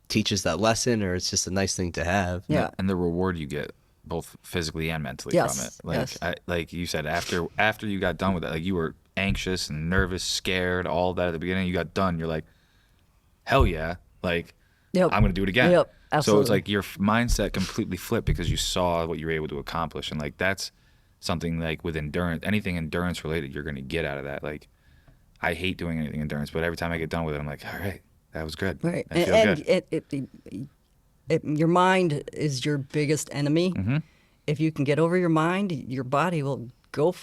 teaches that lesson, or it's just a nice thing to have. Yeah. And the reward you get both physically and mentally Yes, from it. Like yes. like you said, after you got done with it, like you were anxious and nervous, scared, all that at the beginning. You got done. You're like, hell yeah! Like, Yep. I'm gonna do it again. Yep, So absolutely. it's like your mindset completely flipped because you saw what you were able to accomplish, and like that's something like with endurance, anything endurance related, you're gonna get out of that. Like, I hate doing anything endurance, but every time I get done with it, I'm like, all right, that was good. Right. I feel good. Your mind is your biggest enemy. Mm-hmm. If you can get over your mind, your body will go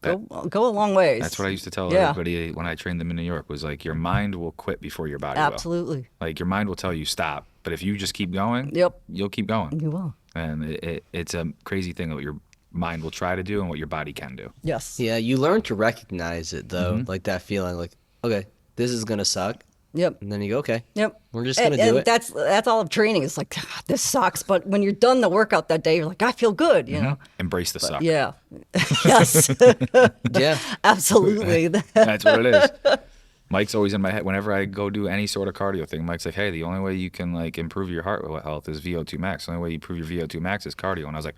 a long ways. That's what I used to tell Yeah. everybody when I trained them in New York was like, your mind will quit before your body will. Absolutely. Like, your mind will tell you stop, but if you just keep going, Yep. you'll keep going. You will. And it's a crazy thing what your mind will try to do and what your body can do. Yes. Yeah, you learn to recognize it though, like that feeling, like, okay, this is gonna suck, Yep. and then you go, okay, Yep. we're just gonna do and it. That's all of training. It's like, "God, this sucks," but when you're done the workout that day, you're like, I feel good. You know. Embrace the suck. Yeah. Yes. Yeah, Absolutely. That's what it is. Mike's always in my head. Whenever I go do any sort of cardio thing, Mike's like, hey, the only way you can like improve your heart health is VO2 max. The only way you improve your VO2 max is cardio. And I was like,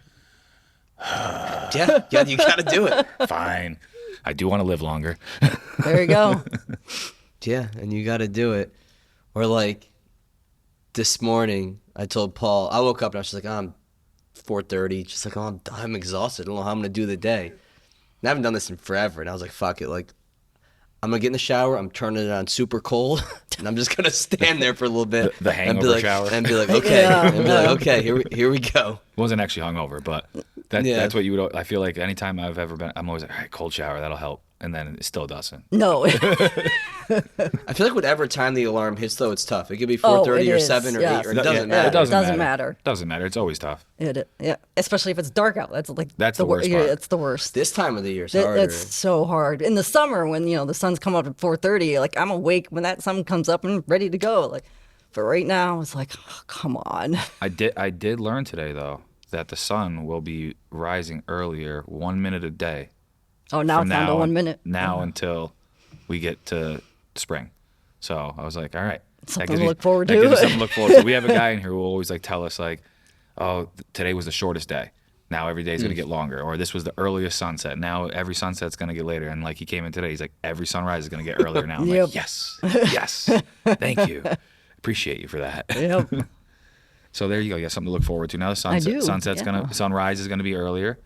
yeah, you gotta do it. fine. I do want to live longer. There you go. Yeah, and you gotta do it. Or like this morning, I told Paul, I woke up and I was just like, oh, I'm 4:30, just like, oh, I'm exhausted. I don't know how I'm gonna do the day. And I haven't done this in forever, and I was like, fuck it, like, I'm gonna get in the shower, I'm turning it on super cold, and I'm just gonna stand there for a little bit. The and be hangover like, shower. And be like, okay, Yeah. and be like, okay, here we go. Wasn't actually hungover, but Yeah. that's what you would. I feel like anytime I've ever been, I'm always like, all right, cold shower, that'll help. And then it still doesn't. No. I feel like whatever time the alarm hits, though, it's tough. It could be Oh, 4:30 it or is, 7 or yes. 8, or it doesn't matter. It doesn't, doesn't matter. Doesn't matter. It's always tough. Yeah. Especially if it's dark out. That's like That's the worst Yeah, part. it's the worst. This time of the year is harder. It's so hard. In the summer, when the sun's come up at 4:30, like, I'm awake when that sun comes up and ready to go. Like, but right now it's like, oh, come on. I did learn today though that the sun will be rising earlier 1 minute a day. Oh, now from it's down to 1 minute. Now until we get to spring. So I was like, all right. Something to look forward that to. gives me something to look forward to. We have a guy in here who will always like tell us like, oh, today was the shortest day. Now every day is going to get longer. Or this was the earliest sunset. Now every sunset's going to get later. And like he came in today, he's like, every sunrise is going to get earlier now. I'm Yep. like, yes, thank you. Appreciate you for that. Yep. So there you go. You got something to look forward to. Now the do, sunrise is gonna be earlier,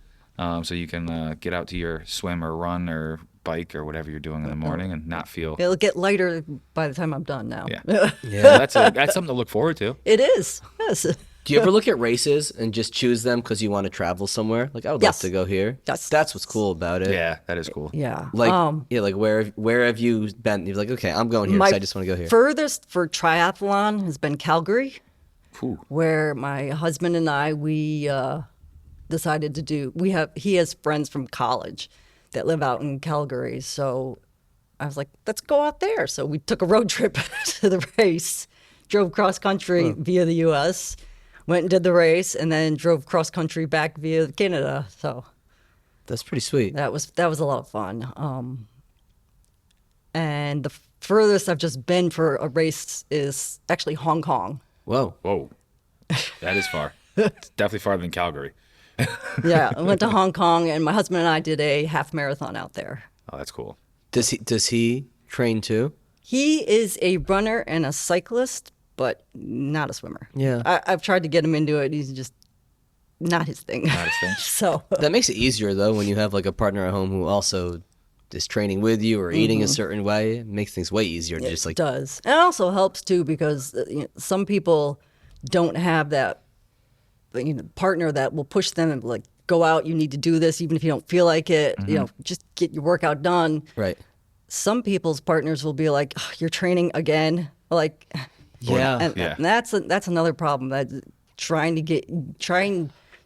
so you can get out to your swim or run or bike or whatever you're doing in the morning and not feel. It'll get lighter by the time I'm done now. Yeah, yeah. That's something to look forward to. It is. Yes. Do you ever look at races and just choose them because you want to travel somewhere? Like, I would Yes. love to go here. Yes. That's what's cool about it. Yeah, that is cool. Yeah. Like, like where have you been? You're like, okay, I'm going here because I just want to go here. Furthest for triathlon has been Calgary, Ooh. where my husband and we decided to do. He has friends from college that live out in Calgary, so I was like, let's go out there. So we took a road trip to the race, drove cross country via the U.S., went and did the race, and then drove cross country back via Canada. So That's pretty sweet. that was a lot of fun. And the furthest I've just been for a race is actually Hong Kong. Whoa. Whoa, that is far. It's definitely farther than Calgary. Yeah, I went to Hong Kong, and my husband and I did a half marathon out there. Oh, that's cool. Does he train too? He is a runner and a cyclist, but not a swimmer. Yeah. I've tried to get him into it. He's just not his thing. Not his thing. So That makes it easier though when you have like a partner at home who also is training with you or eating a certain way. It makes things way easier to just like it does. And it also helps too because some people don't have that partner that will push them and like go out. You need to do this even if you don't feel like it. Just get your workout done. right. Some people's partners will be like, oh, "You're training again." Like, Yeah. and that's another problem. That trying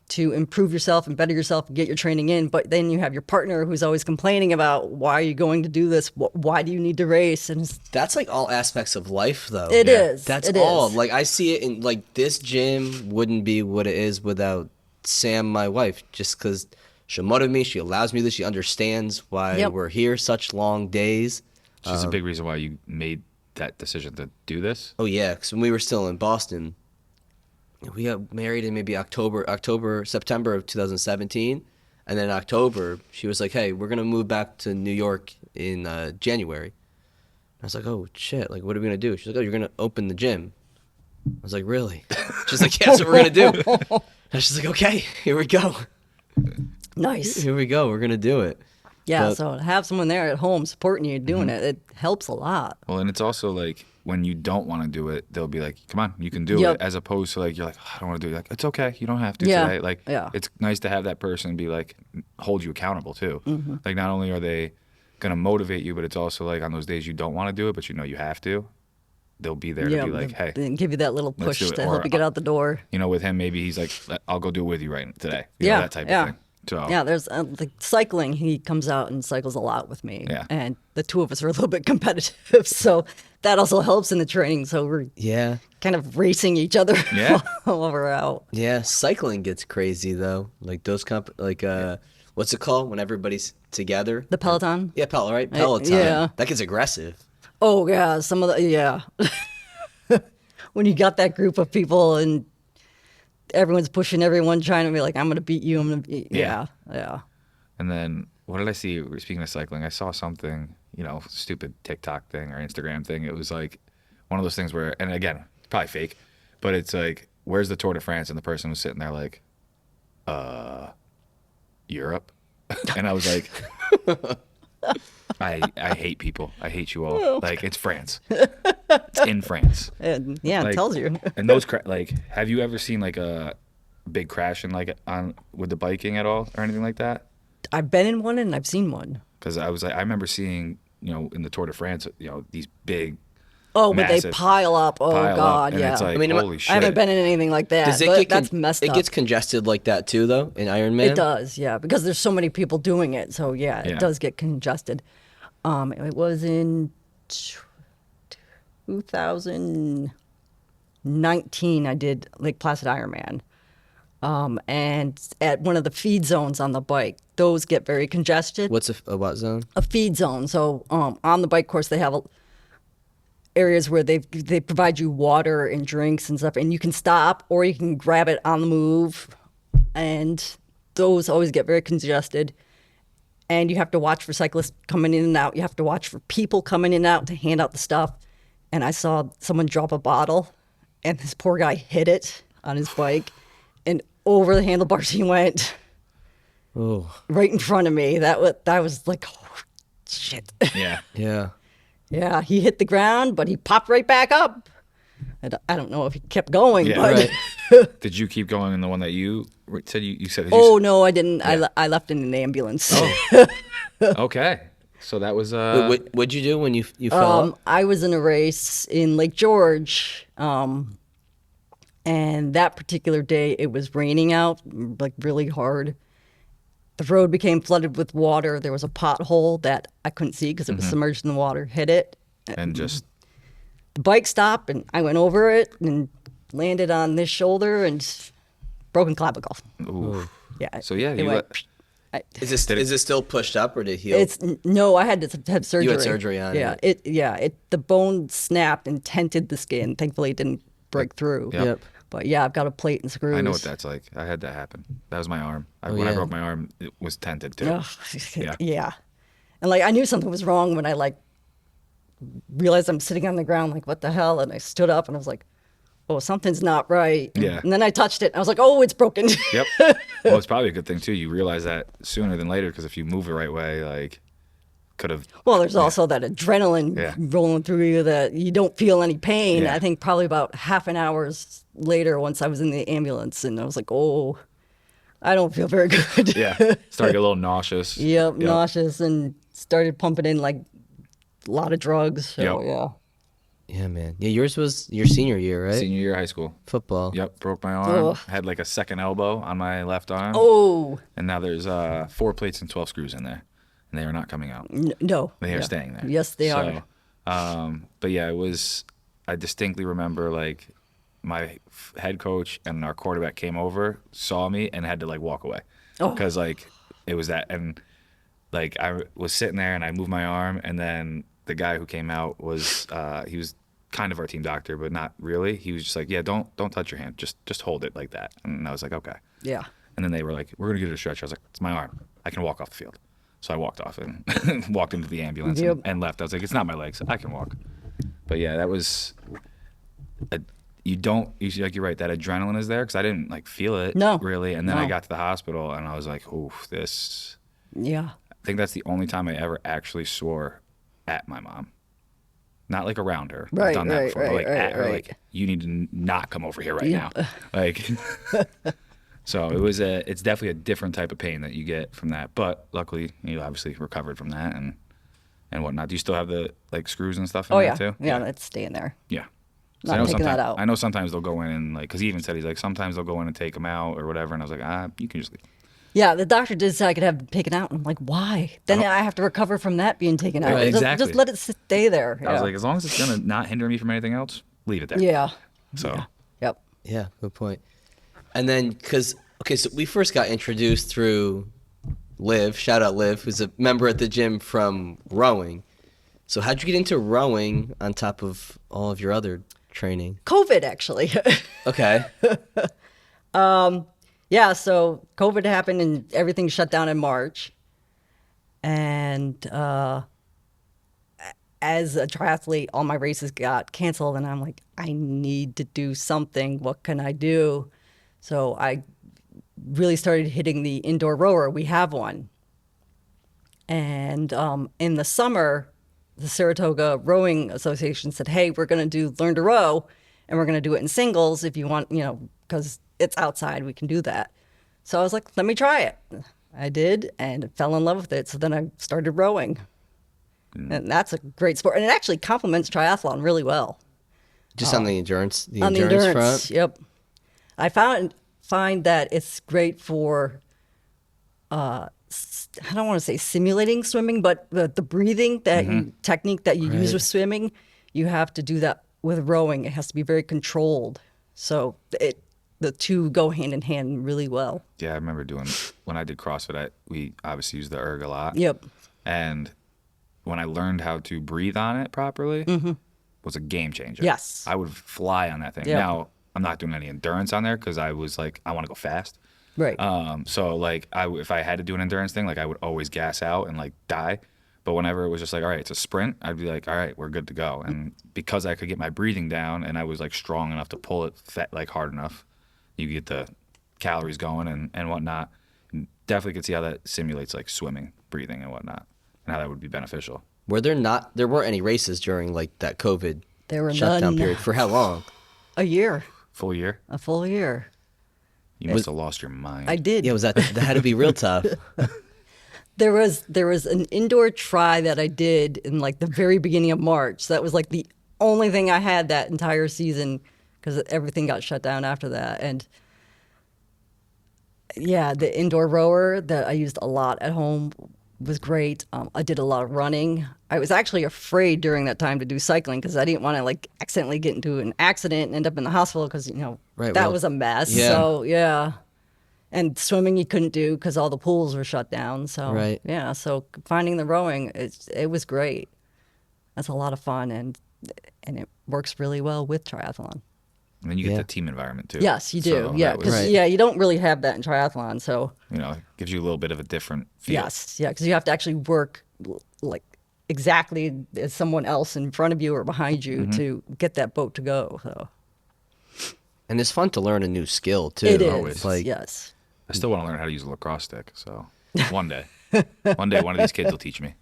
to improve yourself and better yourself and get your training in, but then you have your partner who's always complaining about why are you going to do this? Why do you need to race? And That's like all aspects of life though. it is. That's It all. is. Like I see it in like this gym wouldn't be what it is without Sam, my wife, just because she'll motivate me. She allows me this. She understands why Yep. we're here such long days. Which is a big reason why you made that decision to do this. Oh yeah, because when we were still in Boston, we got married in maybe September of 2017, and then in October she was like, "Hey, we're gonna move back to New York in January." I was like, "Oh shit! Like, what are we gonna do?" She's like, "Oh, you're gonna open the gym." I was like, "Really?" She's like, "Yeah, that's what we're gonna do." And she's like, "Okay, here we go. Nice. Here we go. We're gonna do it." Yeah. But- So to have someone there at home supporting you doing it helps a lot. Well, and it's also like when you don't want to do it, they'll be like, "Come on, you can do Yep. it." As opposed to like you're like, "I don't want to do it." Like, it's okay, you don't have to Yeah. today. Like, Yeah. it's nice to have that person be like, hold you accountable too. Like, not only are they gonna motivate you, but it's also like on those days you don't want to do it, but you know you have to. They'll be there to be like, "Hey, and give you that little let's push do it." to Or, help you get out the door. you know, with him, maybe he's like, "I'll go do it with you right today." You know, Yeah, that type yeah. of thing. So Yeah, there's like cycling. He comes out and cycles a lot with me. Yeah. And the two of us are a little bit competitive, so that also helps in the training. So we're Yeah. kind of racing each other Yeah. while we're out. Yeah, cycling gets crazy though. Like those what's it called when everybody's together? The Peloton. Yeah, right? Peloton. yeah. That gets aggressive. Oh yeah, some of the yeah. When you got that group of people and everyone's pushing everyone, trying to be like, "I'm gonna beat you." I'm gonna beat. Yeah. Yeah. And then what did I see? Speaking of cycling, I saw something, stupid TikTok thing or Instagram thing. It was like one of those things where, and again, it's probably fake, but it's like, where's the Tour de France? And the person was sitting there like, Europe. And I was like, I hate people. I hate you all. Like, it's France. It's in France. And yeah, it Like, tells you. And those have you ever seen like a big crash with the biking at all or anything like that? I've been in one and I've seen one. Because I remember seeing, in the Tour de France, these big Oh, when they massive pile up. Oh pile up, God, and yeah. it's like, I mean, holy shit. I haven't been in anything like that. Does it But get that's messed up. It gets congested like that too, though, in Ironman. It does, yeah, because there's so many people doing it. So yeah, Yeah. it does get congested. It was in 2019. I did Lake Placid Ironman, and at one of the feed zones on the bike, those get very congested. What's a what zone? A feed zone. So on the bike course, they have areas where they provide you water and drinks and stuff, and you can stop or you can grab it on the move, and those always get very congested. And you have to watch for cyclists coming in and out. You have to watch for people coming in and out to hand out the stuff. And I saw someone drop a bottle, and this poor guy hit it on his bike, and over the handlebars he went, Oh, right in front of me. That was like, oh, shit. Yeah. yeah. Yeah, he hit the ground, but he popped right back up. I don't know if he kept going, Yeah, but right. Did you keep going in the one that you said you said? oh no, I didn't. Yeah. I left in an ambulance. Oh. Okay. So that was What'd you do when you fell off? I was in a race in Lake George, and that particular day it was raining out, like really hard. The road became flooded with water. There was a pothole that I couldn't see because it was submerged in the water. Hit it. and just The bike stopped, and I went over it and landed on this shoulder and broken clavicle. ooh. Yeah. So yeah, it you went, Is it still pushed up or did it heal? No, I had to have surgery. You had surgery on it. Yeah, the bone snapped and tented the skin. Thankfully, it didn't break through. Yep. But yeah, I've got a plate and screws. I know what that's like. I had that happen. That was my arm. When I broke my arm, it was tented too. Ugh. Yeah. Yeah. And like I knew something was wrong when I like realized I'm sitting on the ground like what the hell, and I stood up and I was like, oh, something's not right. Yeah. And then I touched it and I was like, oh, it's broken. Yep. Well, it's probably a good thing too. You realize that sooner than later because if you move the right way, like could have. Well, there's also that adrenaline rolling through you that you don't feel any pain. Yeah. I think probably about half an hour later, once I was in the ambulance, and I was like, oh, I don't feel very good. Yeah. Started to get a little nauseous. Yep, nauseous, and started pumping in like a lot of drugs. So, Yep. yeah. Yeah, man. Yeah, yours was your senior year, right? Senior year of high school. Football. Yep. Broke my arm. Ugh. Had like a second elbow on my left arm. Oh, And now there's 4 plates and 12 screws in there, and they are not coming out. no. They are staying there. Yes, they are. But yeah, it was. I distinctly remember like my head coach and our quarterback came over, saw me, and had to like walk away because like it was that, and like I was sitting there and I moved my arm, and then the guy who came out was he was kind of our team doctor, but not really. He was just like, yeah, don't touch your hand, just hold it like that, and I was like, okay. Yeah. And then they were like, we're gonna get it a stretch. I was like, it's my arm, I can walk off the field. So I walked off and walked into the ambulance and left. I was like, it's not my legs, I can walk. But yeah, that was you're right, that adrenaline is there because I didn't like feel it really, and then I got to the hospital and I was like, oof, this. Yeah. I think that's the only time I ever actually swore at my mom. Not like around her. Right, I've done that before. But like at her, right. like, you need to not come over here right now. Like so it's definitely a different type of pain that you get from that. But luckily you obviously recovered from that and whatnot. Do you still have the like screws and stuff in there too? Yeah, that's staying there. Yeah. Not taking that out. I know sometimes they'll go in and like, because he even said he's like sometimes they'll go in and take them out or whatever, and I was like, you can just leave. Yeah, the doctor did say I could have them taken out. I'm like, why? Then I have to recover from that being taken out. Right, exactly. Just let it stay there. I was like, as long as it's gonna not hinder me from anything else, leave it there. Yeah. So. Yep. Yeah, good point. And then, so we first got introduced through Liv, shout out Liv, who's a member at the gym from rowing. So how'd you get into rowing on top of all of your other training? COVID, actually. Okay. Yeah, so COVID happened and everything shut down in March. And as a triathlete, all my races got canceled, and I'm like, I need to do something. What can I do? So I really started hitting the indoor rower. We have one. And in the summer, the Saratoga Rowing Association said, hey, we're going to do Learn to Row, and we're going to do it in singles if you want, because it's outside, we can do that. So I was like, let me try it. I did and fell in love with it. So then I started rowing. And that's a great sport. And it actually complements triathlon really well. Just on the endurance, on the endurance front? Yep. I find that it's great for, I don't want to say simulating swimming, but the breathing technique that you use with swimming, you have to do that with rowing. It has to be very controlled. So the two go hand in hand really well. Yeah, I remember when I did CrossFit, we obviously used the erg a lot. Yep. And when I learned how to breathe on it properly, was a game changer. Yes. I would fly on that thing. Yep. Now, I'm not doing any endurance on there because I was like, I want to go fast. Right. So like if I had to do an endurance thing, like I would always gas out and like die. But whenever it was just like, all right, it's a sprint, I'd be like, all right, we're good to go. And because I could get my breathing down and I was like strong enough to pull it like hard enough, you get the calories going and whatnot. Definitely could see how that simulates like swimming, breathing and whatnot, and how that would be beneficial. There weren't any races during like that COVID There were shutdown none. period. For how long? A year. Full year? A full year. You must have lost your mind. I did. Yeah, that had to be real tough. There was an indoor try that I did in like the very beginning of March. So that was like the only thing I had that entire season because everything got shut down after that. And yeah, the indoor rower that I used a lot at home was great. I did a lot of running. I was actually afraid during that time to do cycling because I didn't want to like accidentally get into an accident and end up in the hospital because Right, that well, was a mess. yeah. So yeah. And swimming you couldn't do because all the pools were shut down. So Right. yeah, so finding the rowing, it was great. That's a lot of fun, and it works really well with triathlon. And then you get Yeah. the team environment too. Yes, you do. So Yeah, that was, because Right. you don't really have that in triathlon. So you know, it gives you a little bit of a different feel. yes, yeah, because you have to actually work like exactly as someone else in front of you or behind you to get that boat to go. So And it's fun to learn a new skill too. it is. always. Like, Yes. I still want to learn how to use a lacrosse stick. So one day, one of these kids will teach me.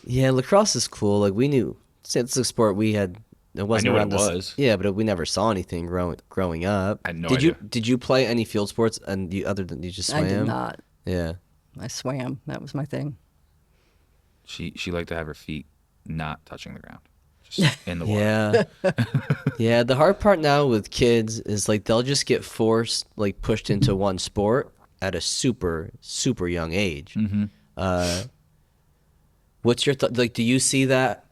yeah, lacrosse is cool. Like we knew, it's a sport we had. It wasn't knew what around it us. was. Yeah, but we never saw anything growing up. I had no did idea. Did you play any field sports and other than you just swam? I did not. Yeah. I swam. That was my thing. She liked to have her feet not touching the ground, just in the water. Yeah. Yeah. The hard part now with kids is like they'll just get forced, like pushed into one sport at a super, super young age. Mm-hmm. What's your like? Do you see that?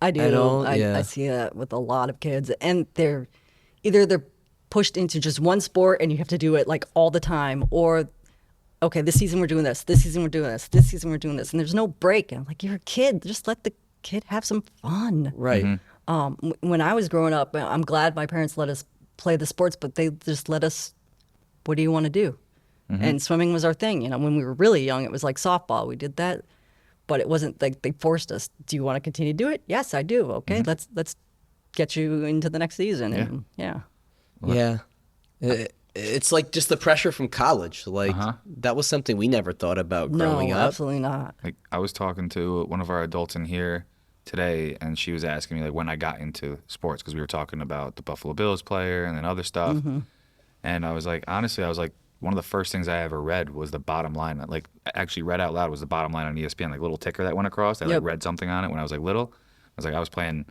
I do. At all? Yeah. I see that with a lot of kids, and they're either pushed into just one sport and you have to do it like all the time, or okay, this season we're doing this season we're doing this season we're doing this, and there's no break. And I'm like, you're a kid, just let the kid have some fun. Right. Mm-hmm. When I was growing up, I'm glad my parents let us play the sports, but they just let us. What do you want to do? And swimming was our thing. You know, when we were really young, it was like softball. We did that. But it wasn't like they forced us. Do you want to continue to do it? Yes, I do. Okay, let's get you into the next season. And yeah. Yeah. It's like just the pressure from college. Like that was something we never thought about growing No, up. absolutely not. Like I was talking to one of our adults in here today, and she was asking me like when I got into sports because we were talking about the Buffalo Bills player and then other stuff. And I was like, honestly, I was like, one of the first things I ever read was the bottom line. Like actually read out loud was the bottom line on ESPN, like little ticker that went across. I like read something on it when I was like little. I was playing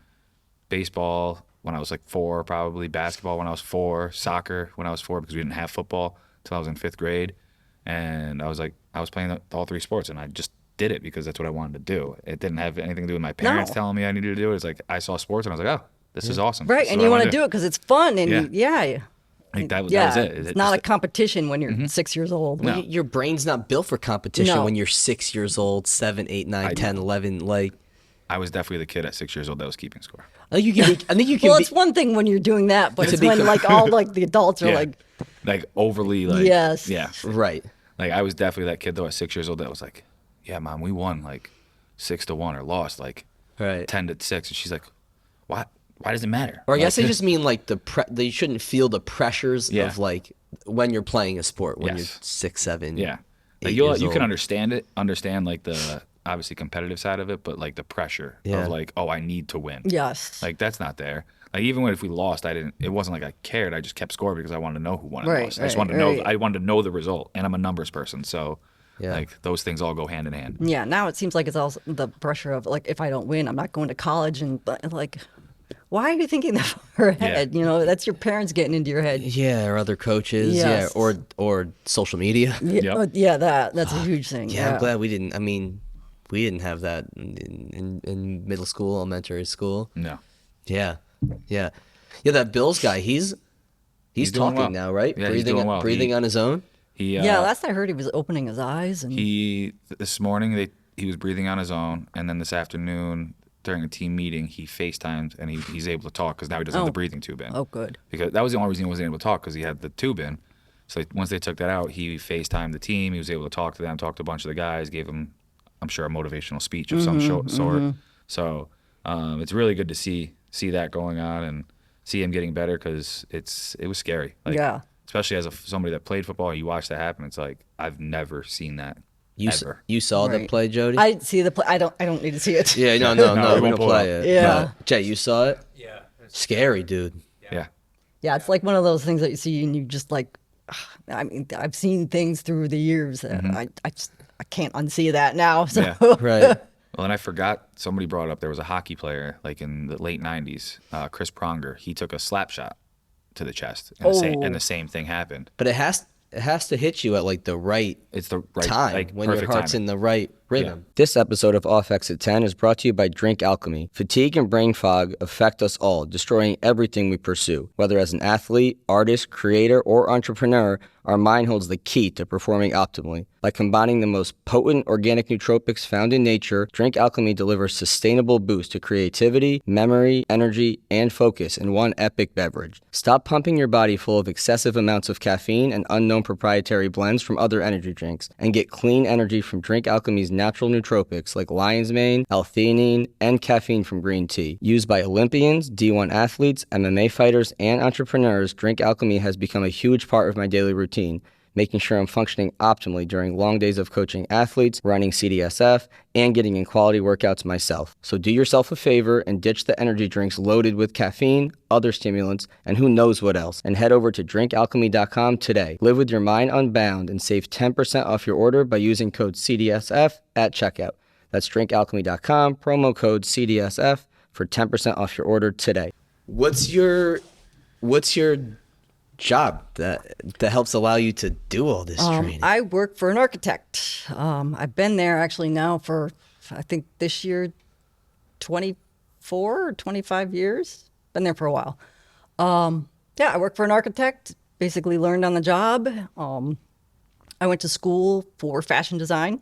baseball when I was like 4, probably basketball when I was 4, soccer when I was 4 because we didn't have football until I was in 5th grade. And I was playing all 3 sports, and I just did it because that's what I wanted to do. It didn't have anything to do with my parents No. telling me I needed to do it. It's like I saw sports and I was like, oh, this is awesome. Right, This is and what you I want wanna to do it because it's fun, and Yeah. Like that was it. It's not a competition when you're 6 years old. No. Your brain's not built for competition No. when you're 6 years old, 7, 8, 9, 10, 11. Like, I was definitely the kid at 6 years old that was keeping score. I think you can. I think you can. Well, be, it's one thing when you're doing that, but To it's be when com- like all like the adults are Yeah. like, Overly like Yes. Yeah. right. Like I was definitely that kid though at 6 years old that was like, yeah, Mom, we won like 6-1 or lost like Right. 10-6, and she's like, why does it matter? Or I guess Like, I just mean like they shouldn't feel the pressures Yeah. of like when you're playing a sport when Yes. you're 6, 7. yeah. 8 Like years you can old. understand like the obviously competitive side of it, but like the pressure Yeah. of like, oh, I need to win. yes, Like that's not there. Like even if we lost, it wasn't like I cared. I just kept score because I wanted to know who won and Right, lost. I just right, wanted to know. right. I wanted to know the result, and I'm a numbers person, so Yeah. like those things all go hand in hand. yeah. Now it seems like it's also the pressure of like, if I don't win, I'm not going to college, and but like, why are you thinking that far ahead? You know, that's your parents getting into your head. Yeah, or other coaches. Yes. Yeah, or social media. Yeah, yeah, that's a huge thing. Yeah, I'm glad we didn't. I mean, we didn't have that in middle school, elementary school. No, Yeah, yeah. That Bills guy. He's doing talking well. now, right? Yeah, he's breathing, doing well. breathing on his own. he Yeah, last I heard, he was opening his eyes, and this morning he was breathing on his own, and then this afternoon during a team meeting he FaceTimed and he's able to talk because now he doesn't have the breathing tube in. oh, good. Because that was the only reason he wasn't able to talk because he had the tube in. So once they took that out, he FaceTimed the team. He was able to talk to them, talk to a bunch of the guys, gave them, I'm sure, a motivational speech of some sort. So it's really good to see that going on and see him getting better because it was scary. Like, Yeah. Especially as somebody that played football, you watch that happen. It's like I've never seen that ever. You saw the Right. play, Jody? I see the play. I don't need to see it. Yeah, no, No, we we won't don't pull play it it. Yeah. No. Jay, you saw it? Yeah. Scary, dude. Yeah. Yeah, it's like one of those things that you see and you just like, I mean, I've seen things through the years that I can't unsee that now. So Yeah. Right. Well, and I forgot, somebody brought up there was a hockey player like in the late 90s, Chris Pronger. He took a slap shot to the chest, and the same thing happened. But it has to hit you at like the right It's the right time like, when your perfect heart's timing. in the right rhythm. This episode of Off Exit 10 is brought to you by Drink Alchemy. Fatigue and brain fog affect us all, destroying everything we pursue. Whether as an athlete, artist, creator, or entrepreneur, our mind holds the key to performing optimally. By combining the most potent organic nootropics found in nature, Drink Alchemy delivers sustainable boost to creativity, memory, energy, and focus in one epic beverage. Stop pumping your body full of excessive amounts of caffeine and unknown proprietary blends from other energy drinks, and get clean energy from Drink Alchemy's natural nootropics like lion's mane, L-theanine, and caffeine from green tea. Used by Olympians, D1 athletes, MMA fighters, and entrepreneurs, Drink Alchemy has become a huge part of my daily routine, making sure I'm functioning optimally during long days of coaching athletes, running CDSF, and getting in quality workouts myself. So do yourself a favor and ditch the energy drinks loaded with caffeine, other stimulants, and who knows what else, and head over to drinkalchemy.com today. Live with your mind unbound and save 10% off your order by using code CDSF at checkout. That's drinkalchemy.com, promo code CDSF for 10% off your order today. What's your job that helps allow you to do all this training? I work for an architect. I've been there actually now for, I think this year, 24 or 25 years. Been there for a while. I work for an architect, basically learned on the job. I went to school for fashion design.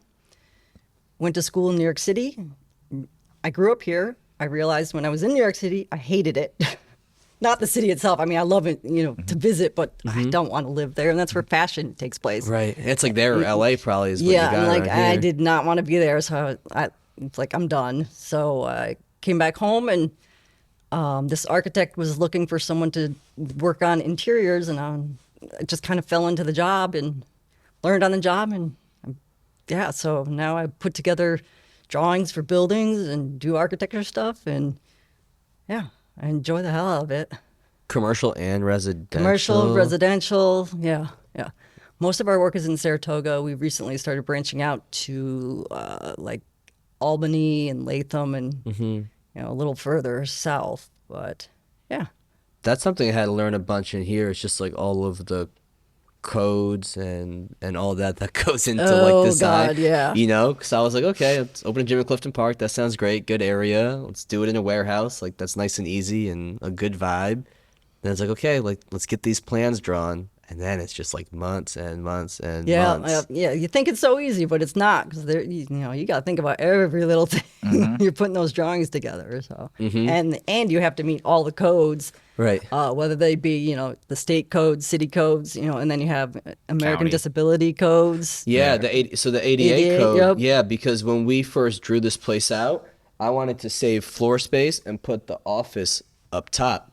Went to school in New York City. I grew up here. I realized when I was in New York City, I hated it. Not the city itself. I mean, I love it, to visit, but I don't want to live there. And that's where fashion takes place. Right. It's like there or LA probably is what you got and like around I here. did not want to be there. So it's like, I'm done. So I came back home, and this architect was looking for someone to work on interiors. And I just kind of fell into the job and learned on the job. And so now I put together drawings for buildings and do architecture stuff. And I enjoy the hell out of it. Commercial and residential. Commercial, residential, yeah. Most of our work is in Saratoga. We recently started branching out to like Albany and Latham and a little further south. But That's something I had to learn a bunch in here. It's just like all of the codes and all that goes into like design. God, yeah. Because I was like, okay, let's open a gym in Clifton Park. That sounds great. Good area. Let's do it in a warehouse. Like that's nice and easy and a good vibe. Then it's like, okay, like let's get these plans drawn. And then it's just like months and months and months. Yeah. You think it's so easy, but it's not, because you got to think about every little thing. You're putting those drawings together. So and you have to meet all the codes. Right. Whether they be, the state codes, city codes, and then you have American County. Disability codes. Yeah, the ADA 88, code. yep. Yeah, because when we first drew this place out, I wanted to save floor space and put the office up top,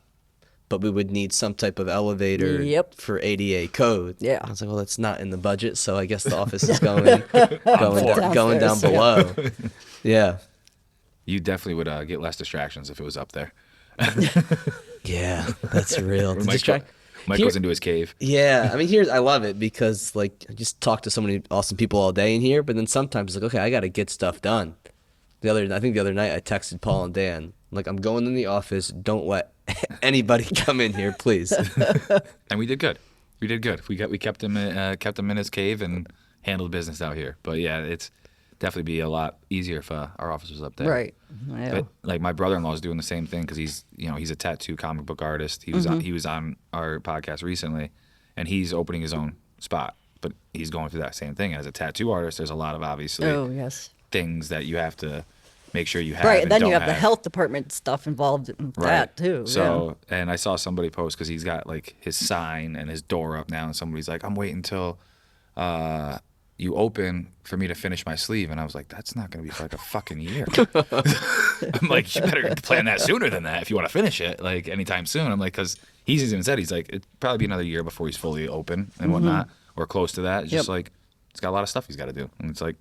but we would need some type of elevator for ADA code. Yeah. I was like, well, that's not in the budget, so I guess the office is going down below. Yeah. You definitely would get less distractions if it was up there. Yeah, that's real. Mike goes into his cave. Yeah, I mean, I love it because like I just talk to so many awesome people all day in here, but then sometimes it's like, okay, I got to get stuff done. I think the other night I texted Paul and Dan, I'm like, I'm going in the office. Don't let anybody come in here, please. And we did good. We kept him in his cave and handled business out here. But yeah, it's definitely be a lot easier if our office was up there. Right. Yeah. But like my brother-in-law is doing the same thing because he's a tattoo comic book artist. He was on our podcast recently, and he's opening his own spot. But he's going through that same thing as a tattoo artist. There's a lot of obviously things that you have to make sure you have. Right, and and then don't you have the have. health department stuff involved in that too. So, and I saw somebody post because he's got like his sign and his door up now, and somebody's like, "I'm waiting until you open for me to finish my sleeve," and I was like, "That's not going to be for like a fucking year." I'm like, "You better plan that sooner than that if you want to finish it, like anytime soon." I'm like, because he's even said he's like, it'd probably be another year before he's fully open and whatnot, or close to that. It's just like it's got a lot of stuff he's got to do, and it's like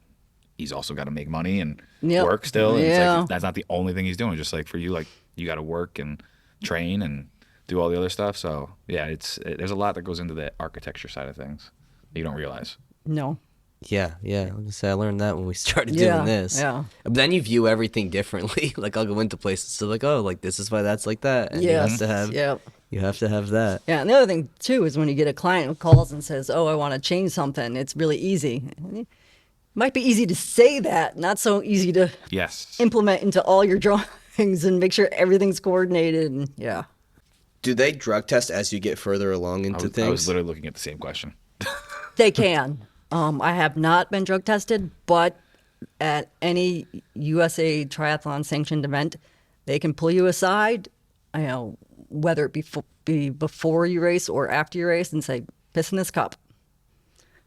he's also got to make money and work still. And it's like that's not the only thing he's doing. Just like for you, like you got to work and train and do all the other stuff. So yeah, there's a lot that goes into the architecture side of things that you don't realize. No. Yeah. Like I said, I learned that when we started doing this. Yeah. But then you view everything differently. Like I'll go into places, so like, oh, like this is why that's like that. And you have to have that. Yeah, and the other thing too is when you get a client who calls and says, "Oh, I want to change something," it's really easy. Might be easy to say that, not so easy to Yes. implement into all your drawings and make sure everything's coordinated. And yeah. Do they drug test as you get further along into things? I was literally looking at the same question. They can. I have not been drug tested, but at any USA triathlon sanctioned event, they can pull you aside, whether it be before you race or after you race, and say, piss in this cup.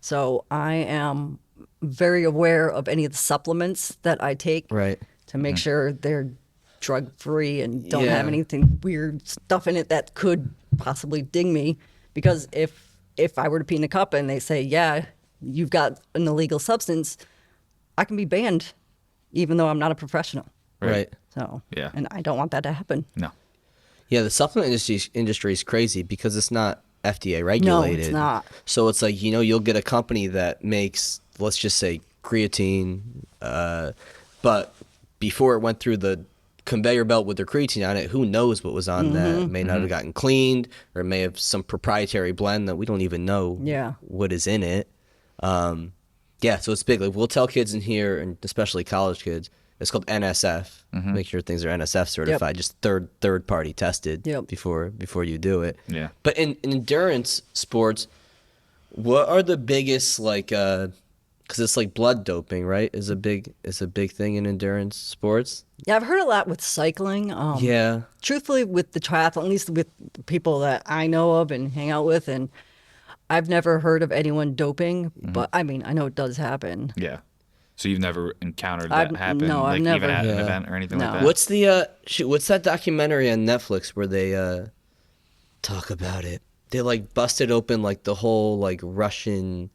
So I am very aware of any of the supplements that I take Right. to make sure they're drug free and don't Yeah. have anything weird stuff in it that could possibly ding me. Because if I were to pee in a cup and they say, yeah, you've got an illegal substance, I can be banned, even though I'm not a professional. Right. So Yeah. and I don't want that to happen. No. Yeah, the supplement industry is crazy because it's not FDA regulated. No, it's not. So it's like, you'll get a company that makes, let's just say, creatine, but before it went through the conveyor belt with their creatine on it, who knows what was on that? It may not have gotten cleaned, or it may have some proprietary blend that we don't even know Yeah. what is in it. Yeah, so it's big. Like, we'll tell kids in here, and especially college kids, it's called NSF. Make sure things are NSF certified, just third party tested Yep. before you do it. Yeah. But in endurance sports, what are the biggest, like, because it's like blood doping, right? Is a big thing in endurance sports. Yeah, I've heard a lot with cycling. Yeah. Truthfully, with the triathlon, at least with the people that I know of and hang out with, and I've never heard of anyone doping, but I mean, I know it does happen. Yeah. So you've never encountered that I've- happen, no, I've like never. even at an Yeah. event or anything No. like that? What's that documentary on Netflix where they talk about it? They like busted open like the whole like Russian.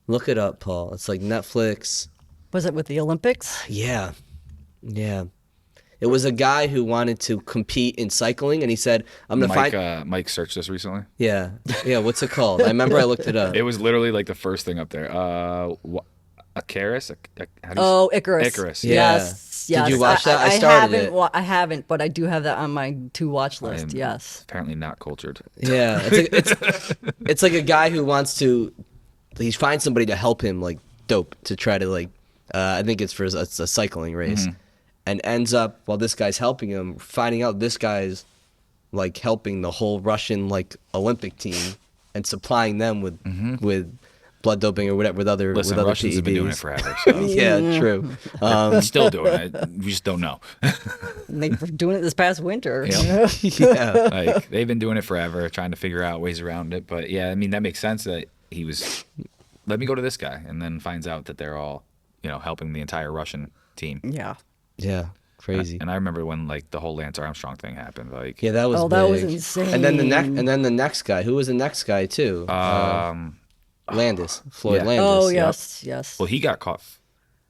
Look it up, Paul. It's like Netflix. Was it with the Olympics? Yeah. It was a guy who wanted to compete in cycling, and he said, "I'm gonna find." Mike searched this recently. Yeah. What's it called? I remember I looked it up. It was literally like the first thing up there. Icarus? Oh, Icarus. Icarus. Yeah. Yes. Did you watch that? I started haven't, it. I haven't, but I do have that on my to watch list. I'm Yes. Apparently not cultured. Yeah, it's like a guy who wants to. He finds somebody to help him like dope to try to like. I think it's a cycling race, and ends up while this guy's helping him, finding out this guy's like helping the whole Russian like Olympic team and supplying them with blood doping or whatever with other Listen, with other Russians have been doing it PEDs. forever. So. Yeah, true. Still doing it. We just don't know. And they were doing it this past winter. Yeah. Yeah, Like they've been doing it forever, trying to figure out ways around it. But yeah, I mean that makes sense that he was. Let me go to this guy, and then finds out that they're all, helping the entire Russian team. Yeah. yeah, crazy. And I remember when like the whole Lance Armstrong thing happened. Like, Yeah, that was Oh, that was big. insane. And then the next guy, who was the next guy too? Landis, Floyd yeah. Landis. Oh, Yep. yes. well, he got caught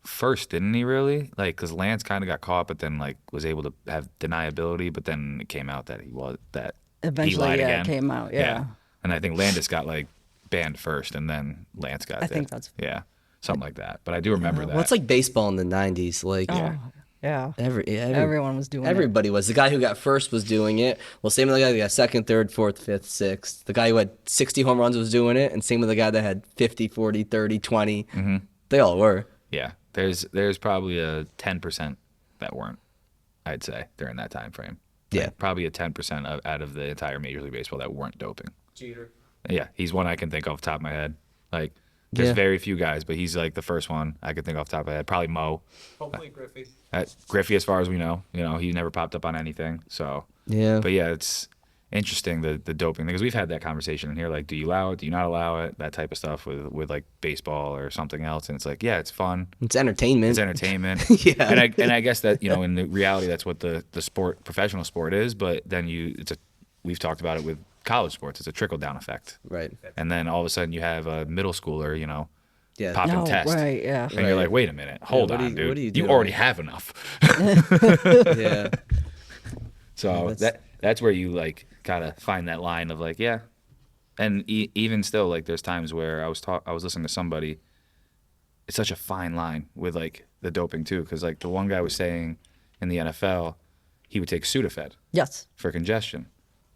first, didn't he? Really? Like, because Lance kind of got caught, but then like was able to have deniability. But then it came out that he Eventually, lied yeah, again. it came out. Yeah. And I think Landis got like banned first, and then Lance got. I think that's- something like that. But I do remember that. Well, it's like baseball in the '90s. Like Yeah. everyone was doing it. Everybody was. The guy who got first was doing it. Well, same with the guy who got second, third, fourth, fifth, sixth. The guy who had 60 home runs was doing it, and same with the guy that had 50, 40, 30, 20. They all were. Yeah, there's probably a 10% that weren't. I'd say during that time frame. Yeah. Like, probably a 10% out of the entire Major League Baseball that weren't doping. Jeter. Yeah, he's one I can think off the top of my head. Like, there's Yeah. very few guys, but he's like the first one I could think off the top of my head. Probably Mo. Hopefully Griffey. Griffey, as far as we know. He never popped up on anything. So, Yeah. but yeah, it's interesting the doping thing because we've had that conversation in here. Like, do you allow it? Do you not allow it? That type of stuff with like baseball or something else. And it's like, yeah, it's fun. It's entertainment. It's entertainment. Yeah. And I guess that in the reality that's what the sport, professional sport is. But then we've talked about it with college sports. It's a trickle down effect. Right. And then all of a sudden you have a middle schooler, Yeah. popping No, test. right, yeah. And you're like, wait a minute, hold what on, are you dude. doing? already have enough. Yeah. So that's where you like gotta find that line of like, yeah. And even still, like there's times where I was listening to somebody. It's such a fine line with like the doping too, because like the one guy was saying in the NFL, he would take Sudafed Yes. for congestion,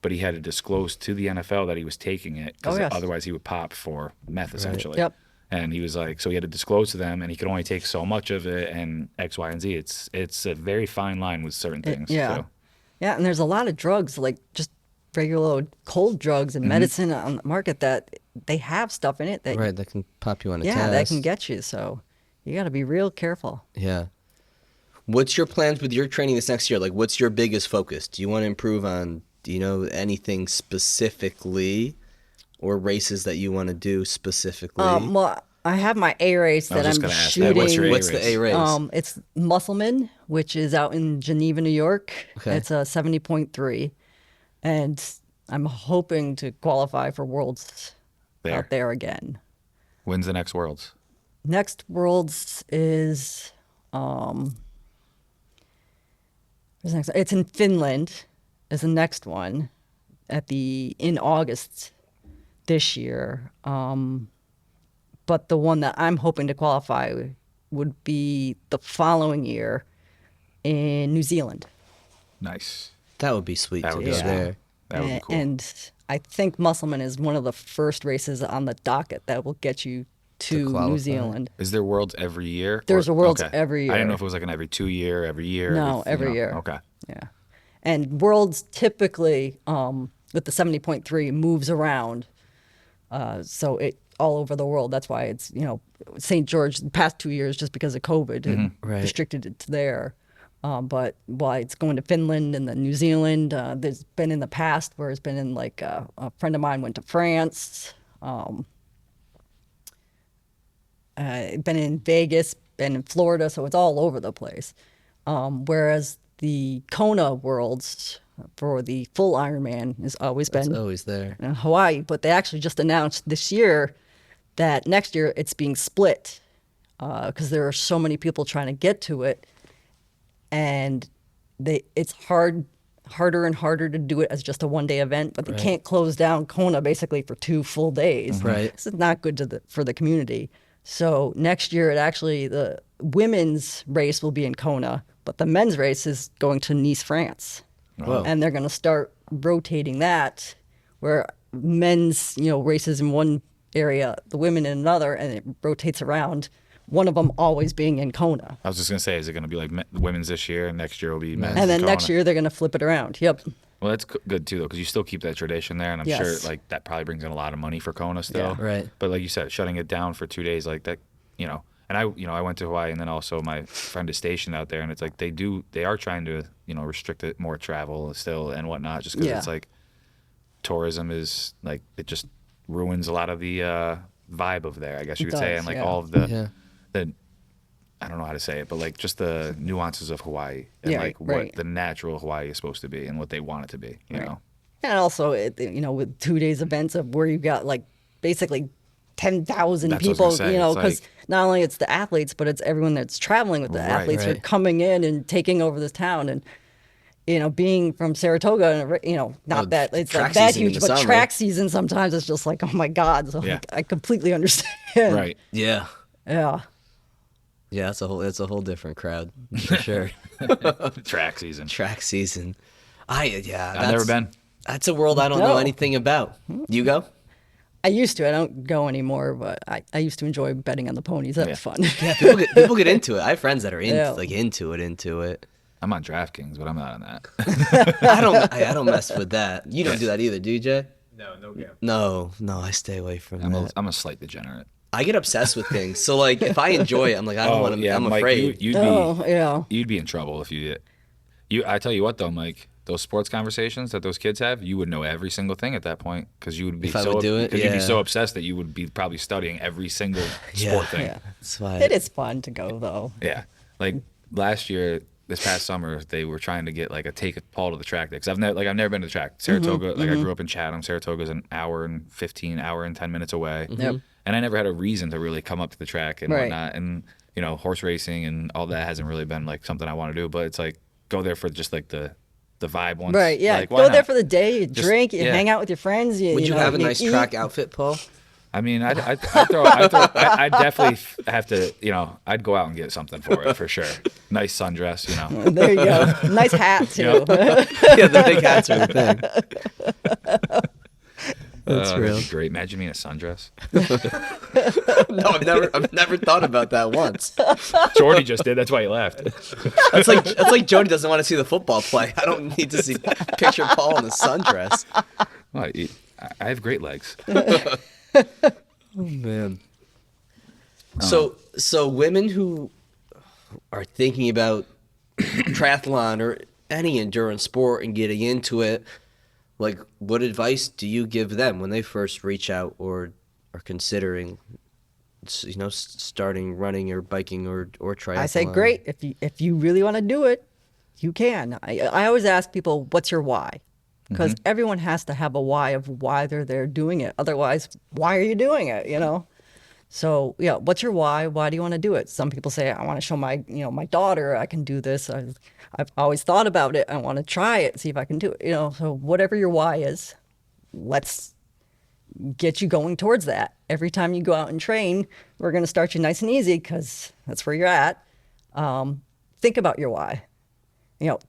but he had to disclose to the NFL that he was taking it because Oh, yes. otherwise he would pop for meth essentially. Yep. And he was like, so he had to disclose to them, and he could only take so much of it, and X, Y, and Z. It's a very fine line with certain things. Yeah. So. Yeah, and there's a lot of drugs, like just regular old cold drugs and medicine on the market that they have stuff in it that Right, that can pop you on a yeah, test. that can get you. So you got to be real careful. Yeah. What's your plans with your training this next year? Like, what's your biggest focus? Do you want to improve on, do you know anything specifically, or races that you want to do specifically? Well, I have my A race I was that just I'm gonna ask that. shooting. What's your A What's the race? A race? It's Musselman, which is out in Geneva, New York. Okay. It's a 70.3, and I'm hoping to qualify for Worlds out there again. When's the next Worlds? Next Worlds is it's in Finland. Is the next one in August this year. But the one that I'm hoping to qualify would be the following year in New Zealand. Nice. That would be sweet That to would go be sweet. there. That would be cool. And I think Musselman is one of the first races on the docket that will get you to qualify. New Zealand. Is there Worlds every year? There's a Worlds Okay. every I didn't year. know if it was like an every 2 year, every year. No, every year. Okay. Yeah. And Worlds typically, with the 70.3, moves around. So it all over the world. That's why it's, St. George the past 2 years, just because of COVID, and Right. restricted it to there. But why it's going to Finland and then New Zealand. There's been in the past where it's been in like a friend of mine went to France. Been in Vegas, been in Florida, so it's all over the place. Whereas the Kona Worlds for the full Ironman has always It's been always there. in Hawaii, but they actually just announced this year that next year it's being split because there are so many people trying to get to it, and it's harder and harder to do it as just a one-day event, but they can't close down Kona basically for 2 full days. Right. This is not good for the community. So next year, the women's race will be in Kona, but the men's race is going to Nice, France. Whoa. And they're going to start rotating that, where men's races in one area, the women in another, and it rotates around. One of them always being in Kona. I was just gonna say, is it gonna be like women's this year, and next year will be men's? And then in next Kona? year they're going to flip it around. Yep. Well, that's good too, though, because you still keep that tradition there, and I'm sure Yes. like that probably brings in a lot of money for Kona still. Yeah. Right. But like you said, shutting it down for 2 days like that, and I went to Hawaii, and then also my friend is stationed out there, and it's like they are trying to restrict it more travel still and whatnot, just because Yeah. it's like tourism is like it just ruins a lot of the vibe of there, I guess you It could say, does, and like yeah. all of the Yeah. the I don't know how to say it, but like just the nuances of Hawaii and Yeah, like what right. the natural Hawaii is supposed to be and what they want it to be, you Right. know. And also, with 2 days events of where you've got like basically 10,000 That's what I was people, gonna say. It's because like- not only it's the athletes, but it's everyone that's traveling with the Right, athletes are right. coming in and taking over this town. And, being from Saratoga, and, not Oh, that it's track like that season in huge, the but summer. track season sometimes it's just like, oh my God. So Yeah. I completely understand. Right. Yeah. Yeah. Yeah, it's a whole different crowd for sure. Track season. Track season. I've never been. That's a world I don't know No. anything about. You go? I used to. I don't go anymore, but I used to enjoy betting on the ponies. That was fun. Yeah, people get into it. I have friends that are Yeah. into it. I'm on DraftKings, but I'm not on that. I don't mess with that. You don't do that either, do you, Jay? No, no gambling. No, I stay away from I'm that. a slight degenerate. I get obsessed with things. So like if I enjoy it, I'm like I don't want to. I'm Mike, afraid. You'd Oh, yeah. you'd be in trouble if you did. I tell you what though, Mike, those sports conversations that those kids have, you would know every single thing at that point because you would be If I would do it, because you'd be yeah. so obsessed that you would be probably studying every single sport thing. Yeah. That's why. It is fun to go, though. Yeah. Like last year, this past summer, they were trying to get like a take Paul to the track day because I've never been to the track. Saratoga, like I grew up in Chatham. Saratoga's an hour and 10 minutes away. Yep. And I never had a reason to really come up to the track and Right. whatnot. And horse racing and all that hasn't really been like something I want to do. But it's like go there for just like the vibe once. Right, yeah. Like, why Go there not? for the day, you Just- drink, you yeah. hang out with your friends. Would you have a nice eat. track outfit, Paul? I mean, I'd definitely have to, I'd go out and get something for it for sure. Nice sundress, There you go. Nice hat, too. Yeah, the big hats are the thing. That's real. That'd be great. Imagine me in a sundress. No, I've never thought about that once. Jordy just did. That's why he laughed. That's like Jody doesn't want to see the football play. I don't need to see picture Paul in a sundress. Well, I have great legs. Oh man. So women who are thinking about triathlon or any endurance sport and getting into it, like, what advice do you give them when they first reach out or are considering, starting running or biking or triathlon? I say, great. If you really want to do it, you can. I always ask people, what's your why? Because everyone has to have a why of why they're there doing it. Otherwise, why are you doing it? So yeah, what's your why? Why do you want to do it? Some people say, I want to show my daughter I can do this. I've always thought about it. I want to try it, see if I can do it. So whatever your why is, let's get you going towards that. Every time you go out and train, we're going to start you nice and easy because that's where you're at. Think about your why.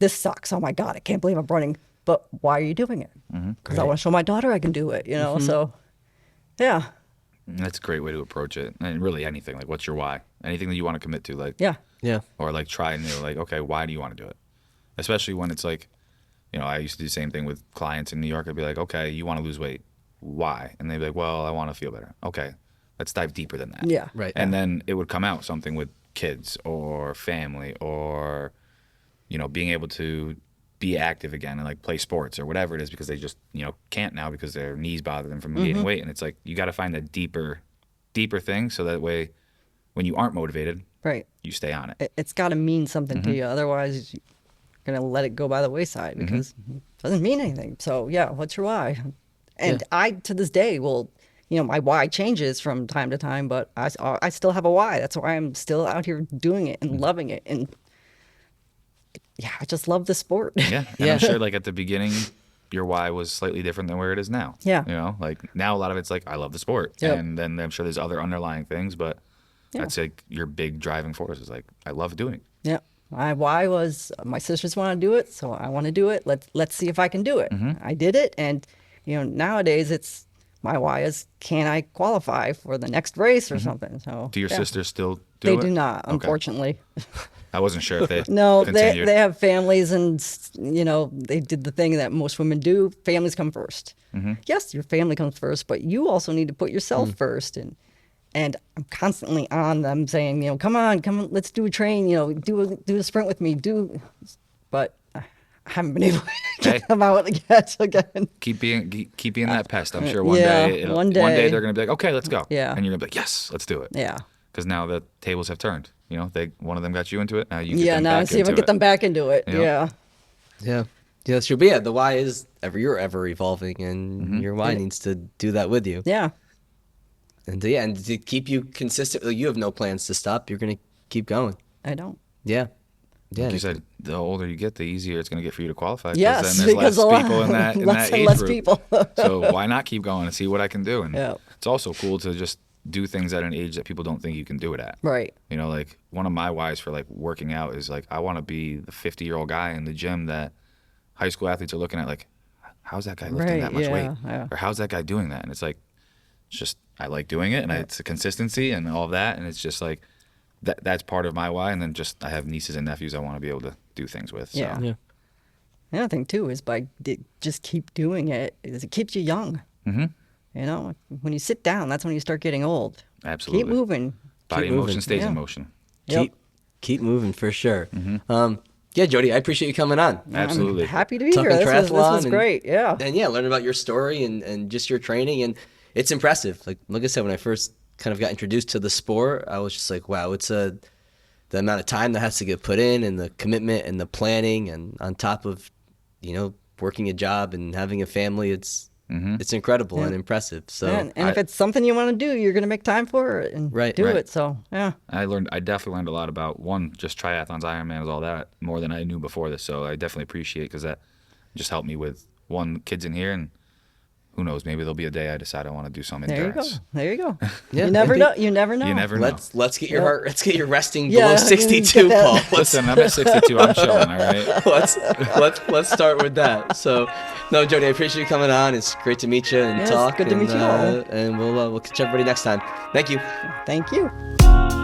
This sucks. Oh my God, I can't believe I'm running. But why are you doing it? Because I want to show my daughter I can do it. So yeah. That's a great way to approach it. And really anything, like, what's your why? Anything that you want to commit to, like, Yeah. or like try new, like, okay, why do you want to do it? Especially when it's like, I used to do the same thing with clients in New York. I'd be like, okay, you want to lose weight. Why? And they'd be like, well, I want to feel better. Okay, let's dive deeper than that. Yeah. Right. And then it would come out something with kids or family or, being able to be active again and like play sports or whatever it is because they just, can't now because their knees bother them from gaining weight. And it's like, you got to find that deeper thing so that way when you aren't motivated, Right. you stay on it. It's got to mean something to you. Otherwise, you're going to let it go by the wayside because it doesn't mean anything. So, yeah, what's your why? And I, to this day, will, my why changes from time to time, but I still have a why. That's why I'm still out here doing it and loving it. And, yeah, I just love the sport. Yeah. And I'm sure, like, at the beginning, your why was slightly different than where it is now. Yeah. Like, now a lot of it's like, I love the sport. Yep. And then I'm sure there's other underlying things, but that's like your big driving force is like, I love doing it. Yeah. My why was my sisters want to do it, so I want to do it. Let's see if I can do it. I did it, and nowadays it's my why is can I qualify for the next race or something. So Do your sisters still do They it? do not, Okay. unfortunately. I wasn't sure if they No, continued. they have families, and they did the thing that most women do. Families come 1st. Yes, your family comes first, but you also need to put yourself first. And I'm constantly on them saying, come on, let's do a train. Do a sprint with me. But I haven't been able to get them out yet again. Keep being that pest. I'm sure one Yeah, day, one one day day. they're gonna be like, okay, let's go. Yeah. And you're gonna be like, yes, let's do it. Yeah. Because now the tables have turned. One of them got you into it. Now you get Yeah. them Now back see if I into get it. them back into it. Yep. Yeah. Yeah, that's true. But yeah, the why is you're ever evolving, and your why needs to do that with you. Yeah. And to keep you consistent, you have no plans to stop. You're gonna keep going. I don't. Yeah. Like you said, the older you get, the easier it's gonna get for you to qualify. Yes, then there's because less a lot- people in that less and age less group. people. So why not keep going and see what I can do? And Yeah. it's also cool to just do things at an age that people don't think you can do it at. Right. Like one of my whys for like working out is like I want to be the 50-year-old guy in the gym that high school athletes are looking at like, how's that guy lifting that much weight? Yeah. Or how's that guy doing that? And it's like, it's just I like doing it, and it's a consistency and all of that, and it's just like that's part of my why. And then just I have nieces and nephews I want to be able to do things with. So. Yeah. The other thing too is just keep doing it. Is it keeps you young. When you sit down, that's when you start getting old. Absolutely. Keep moving. Body Keep in moving. motion stays Yeah. in motion. Keep moving for sure. Yeah, Jody, I appreciate you coming on. Absolutely. I'm happy to be Talking here. This triathlon was and- great. Yeah. And learn about your story and just your training, and it's impressive. Like I said, when I first kind of got introduced to the sport, I was just like, wow, it's the amount of time that has to get put in, and the commitment and the planning, and on top of working a job and having a family, it's incredible and impressive. So and if it's something you want to do, you're going to make time for it and do Right. it. So, yeah. I definitely learned a lot about just triathlons, Ironmans, all that more than I knew before this. So I definitely appreciate because that just helped me with kids in here and who knows? Maybe there'll be a day I decide I want to do some There you go. endurance. There you go. Yeah, you never maybe. know. You never know. You never know. Let's get your heart. Let's get your resting Yeah, below 62, get that. Paul. Listen, I'm at 62. I'm chilling. All right. Let's start with that. So, no, Jodi, I appreciate you coming on. It's great to meet you and Yes, talk. good to meet you all. And we'll catch everybody next time. Thank you. Thank you.